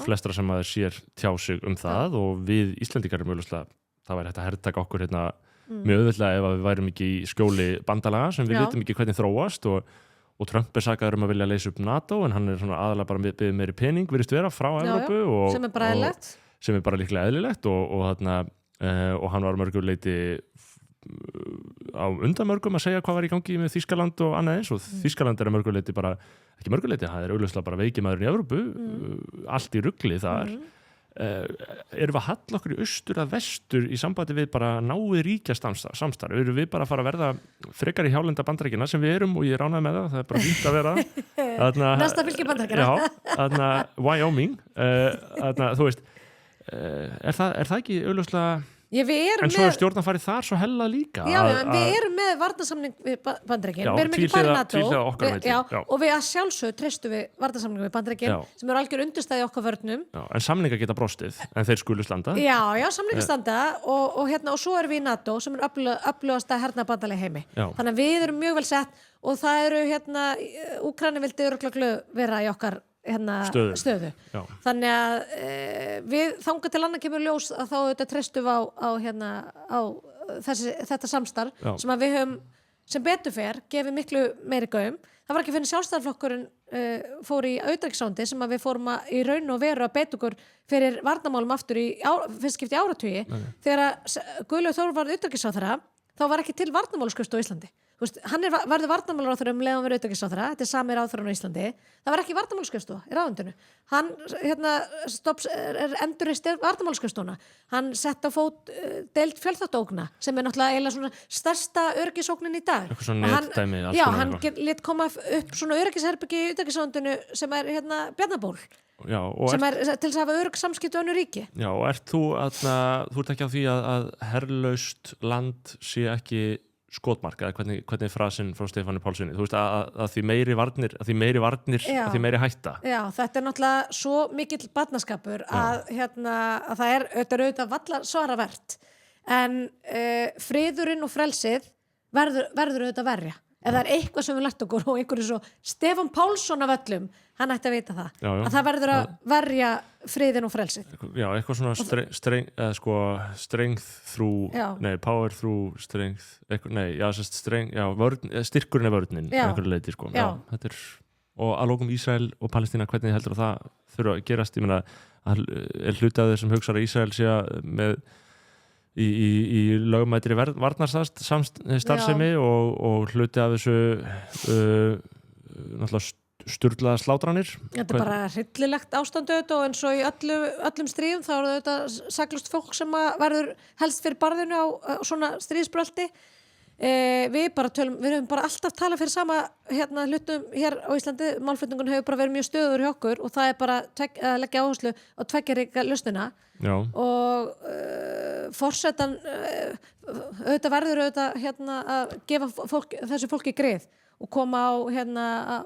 flestra sem að sér tjá sig það og við Íslendingar er mögulega, það væri hægt að herrtaka okkur mjög auðveldlega ef við værum ekki í skjóli bandalaga sem við vitum ekki hvernig þróast og Trump er sakaður að vilja leysa upp NATO en hann er svona aðalega bara byggð meiri pening virðist vera frá Evrópu og sem er bara eðlilegt sem er bara líklega eðlilegt og hann var mörgur leiti á undanmörgum að segja hvað var í gangi með Þýskaland og annað eins og Þýskaland er að mörgur leiti bara, ekki mörgur leiti, það er augljóslega bara veikimaðurinn í Evrópu allt í rugli þar erum við að halla okkur í austur að vestur í sambandi við bara náið ríkja samstarf, erum við bara að fara að verða frekar í hjálenda Bandaríkjanna sem við erum og ég ránaði með það er bara fínt að vera næsta fylgi Bandaríkjanna Wyoming þú veist er það ekki augljóslega en svo er stjórnarfarið þar svo hella líka en við erum með varnarsamning við Bandaríkin, við erum ekki bara NATO og við að sjálfsögðu treystum við varnarsamning við Bandaríkin sem eru algjör undirstæði okkar vörnum en samningar geta brostið, en þeir skulu standa samningar standa og svo erum við í NATO sem er öflugasta hernaðarbandalag heimi þannig að við erum mjög vel sett og það eru Úkraína vildi örugglega vera í okkar stöðu. Þannig að við þangað til annað kemur ljós að þá þetta treystum við á þetta samstarf sem að við höfum sem betur fer gefið miklu meiri gaum. Það var ekki fyrir Sjálfstæðisflokkurinn fór í utanríkisráðuneytið sem að við fórum í raun og veru að beita okkur fyrir varnarmálum aftur fyrst skipti áratugi þegar Guðlaugur Þór var utanríkisráðherra þá var ekki til varnarmálaskrifstofa á Íslandi veist, hann verður varnarmálaráðherra leiðan verið utanríkisráðherra, þetta sami ráðherrann á Íslandi, það var ekki varnarmálaskrifstofa í ráðundinu, hann endurreist varnarmálaskrifstofuna, hann sett á fót deild fjölþáttaógna sem náttúrulega eiginlega svona stærsta öryggisógnin í dag. Eitthvað svona netdæmi, alls Já, konar hann lét koma upp svona öryggisherbergi í utanríkisráðundinu sem Bjarnaból. Já, og sem til þess að hafa örugg samskipti önnur ríki. Já, og ert þú ert ekki á því að herlaust land sé ekki skotmark, eða hvernig frasinn frá Stefáni Pálssyni, þú veist að því meiri varnir, að því meiri hætta. Já, þetta náttúrulega svo mikill barnaskapur að það er auðvitað vallar svaravert, en friðurinn og frelsið verður auðvitað verja. Ef það er eitthvað sem við lært okkur og einhverju svo Stefán Pálsson af öllum, hann ætti að vita það. Já. Að það verður að verja friðin og frelsið. Já, eitthvað svona strength through, power through strength, styrkurinn er vörnin, einhverju leyti, sko. Já, þetta og að lókum Ísrael og Palestína, hvernig heldur það þurfa að gerast? Ég meina, er hluti af þessum hugsar að Ísrael sé með í lögmætri varnarstarfsemi og hluti af þessu náttúrulega sturlaða slátranir. Þetta er bara hryllilegt ástand auðvitað, og eins og í öllum stríðum þá er þetta saklaust fólk sem verður helst fyrir barðinu á svona stríðsbrölti. Við höfum bara alltaf talað fyrir sama hlutum hér á Íslandi. Málflutningun hefur bara verið mjög stöður hjá okkur, og það er bara að leggja áherslu á tveggjaríka lausnina. Já. Og forsetan auðvitað verður að gefa þessu fólki grið og koma á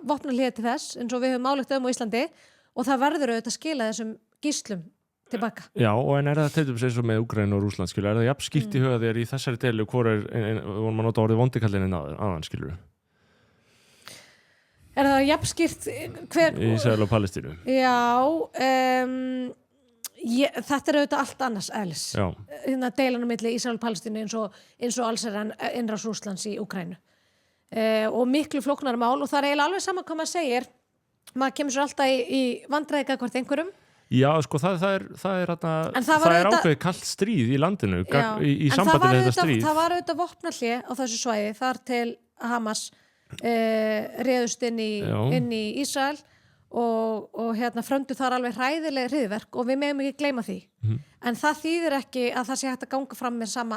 vopnahlé til þess, eins og við höfum álegt á Íslandi, og það verður auðvitað að skila þessum gíslum tilbaka. Já, og en er það til dæmis eins og með Úkraínu og Rússland, skilur, er það jafn skýrt í huga þér í þessari deilu, hvor vorum að nota orðið vondikallinn aðan, skilur? Er það jafn skýrt í Ísrael og Palestínu? Já, þetta er auðvitað allt annars eðlis. Deilan á milli Ísrael og Palestínu eins og alls er innrás Rússlands í Úkraínu. Og miklu flóknara mál, og það er eiginlega alveg saman hvað maður segir, maður kemur svo alltaf í vandræði gagnvart einhverjum. Já, sko, það er ákveðið kalt stríð í landinu í sambandi við þetta stríð. Það var auðvitað vopnahlé á þessu svæði þar til Hamas réðust inn í Ísrael og fröndu þar alveg hræðileg hryðverk, og við megum ekki gleyma því. En það þýðir ekki að það sé hægt að ganga fram með sama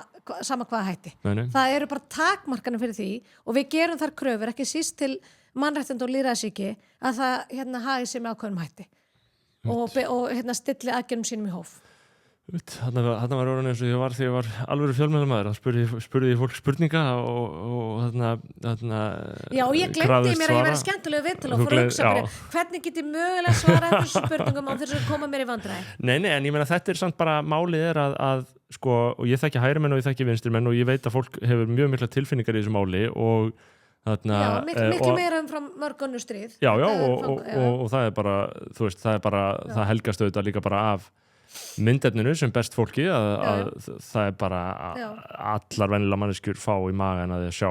hvaða hætti. Nei. Það eru bara takmarkanir fyrir því, og við gerum þar kröfur, ekki síst til mannréttinda og lýðræðisríki, að það hagi sér með ákveðnum hætti og stilli aðgerðum sínum í hóf. Þarna var orðin eins og ég var alveg fjölmiðlamaður, að spurði fólk spurninga og Já, og ég glemdi mér að ég verið skemmtilegu viðtal og fór að hugsa fyrir hvernig get ég mögulega svara þessu spurningum á þess að koma mér í vandræði. Nei, en ég meina þetta er samt bara málið er að sko, og ég þekki hægri menn og ég þekki vinstri menn, og ég veit að fólk hefur mjög mikla tilfinningar í þessu máli, og miklu meira frá mörg önnur stríð. Og það er bara, þú veist, það helgast auðvitað líka bara af myndefninu sem best fólki að það er bara allar venjulega manneskjur fá í magan að sjá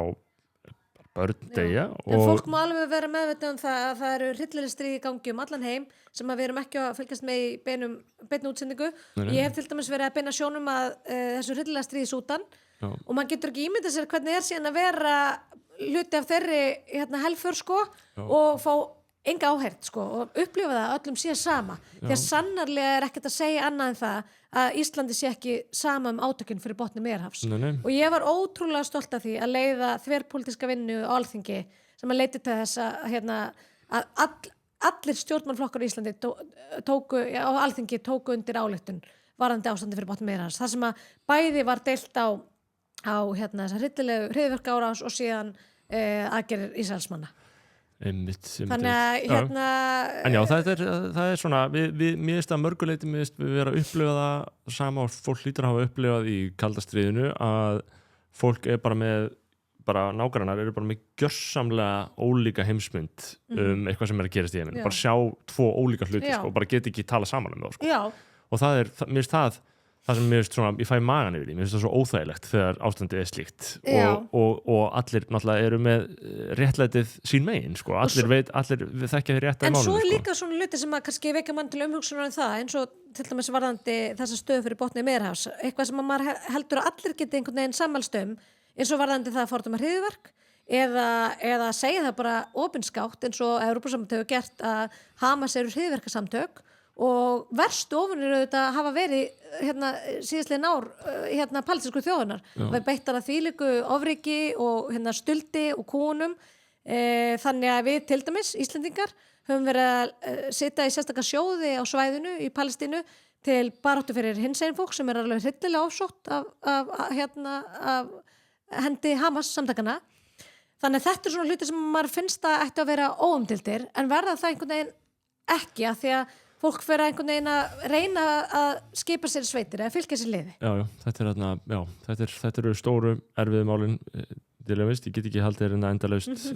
börn deyja. En fólk má alveg vera meðvitað um það að það eru hryllileg stríð í gangi allan heim sem við erum ekki að fylgjast með í beinni útsendingu. Ég hef til dæmis verið að beina sjónum að þessu hryllilega stríð í Súdan, og maður getur ekki ímyndað sér hvernig síðan að vera hluti af þeirri helför, sko, og fá enga áheyrn, sko, og upplifa það öllum sé sama. Því að sannarlega er ekkert að segja annað en það að Íslandi sé ekki sama átökin fyrir botni Miðjarðarhafs. Og ég var ótrúlega stolt af því að leiða þverpólitíska vinnu á Alþingi sem að leiti til þess að allir stjórnmálflokkar í Íslandi á Alþingi tóku undir ályktun varðandi ástandi fyrir botni Miðjarðarhafs. Það sem að bæði var deilt á þessa hryllilegu hryðjuverkaárás og síðan aðgerðir Ísraelsmanna. Þannig að En já, það er svona mér finnst að mörguleiti við vera að upplifa það sama og fólk hlýtur að hafa upplifað í kalda stríðinu, að fólk er bara nágrannar eru bara með gjörsamlega ólíka heimsmynd eitthvað sem er að gerast í heiminum, bara sjá tvo ólíka hluti, sko, og bara get ekki tala saman um það, sko. Og það er, mér finnst það sem mér finnst svona, ég fæ magan yfir því, mér finnst það svo óþægilegt þegar ástandið er slíkt og allir náttúrulega eru með réttlætið sín megin, sko, allir þekkja því rétt að málum. En svo er líka svona hluti sem að kannski vekja mann til umhugsunar um það, eins og til dæmis varðandi þessa stöðu fyrir botni Miðjarðarhafs, eitthvað sem að maður heldur að allir geti einhvern veginn sammælst eins og varðandi það að fordóma hryðjuverk, eða segja það bara opinskátt eins og Evrópusambandið hefur gert að Hamas eru hryðjuverkasamtök og verstu ofunir auðvitað hafa verið síðastliðin ár palestínsku þjóðunar. Við beittar að þvílíku ofríki og stuldi og kúnum þannig að við til dæmis Íslendingar höfum verið að sitja í sérstaka sjóði á svæðinu í Palestínu til baráttu fyrir hinsegin fólk sem alveg hryllilega ofsótt af hendi Hamas samtakana. Þannig að þetta svona hluti sem maður finnst að ætti að vera óumdeildir en verða það einhvern veginn ekki að því að fólk fyrir einhvern veginn að reyna að skipa sér sveitir eða fylgja sér liði. Já, þetta eru stóru erfiðu málin ég get ekki haldið endalaust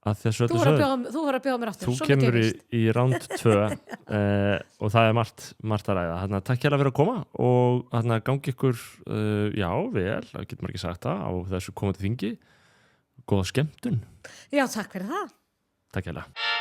að þessu öllu sögðu. Þú voru að bjóða mér aftur. Þú kemur í round 2 og það er margt að ræða. Takk hérlega fyrir að koma og gangi ykkur vel, það getur maður ekki sagt það á þessu komandi þingi. Góða skemmtun. Já, takk fyrir það. Takk hérlega.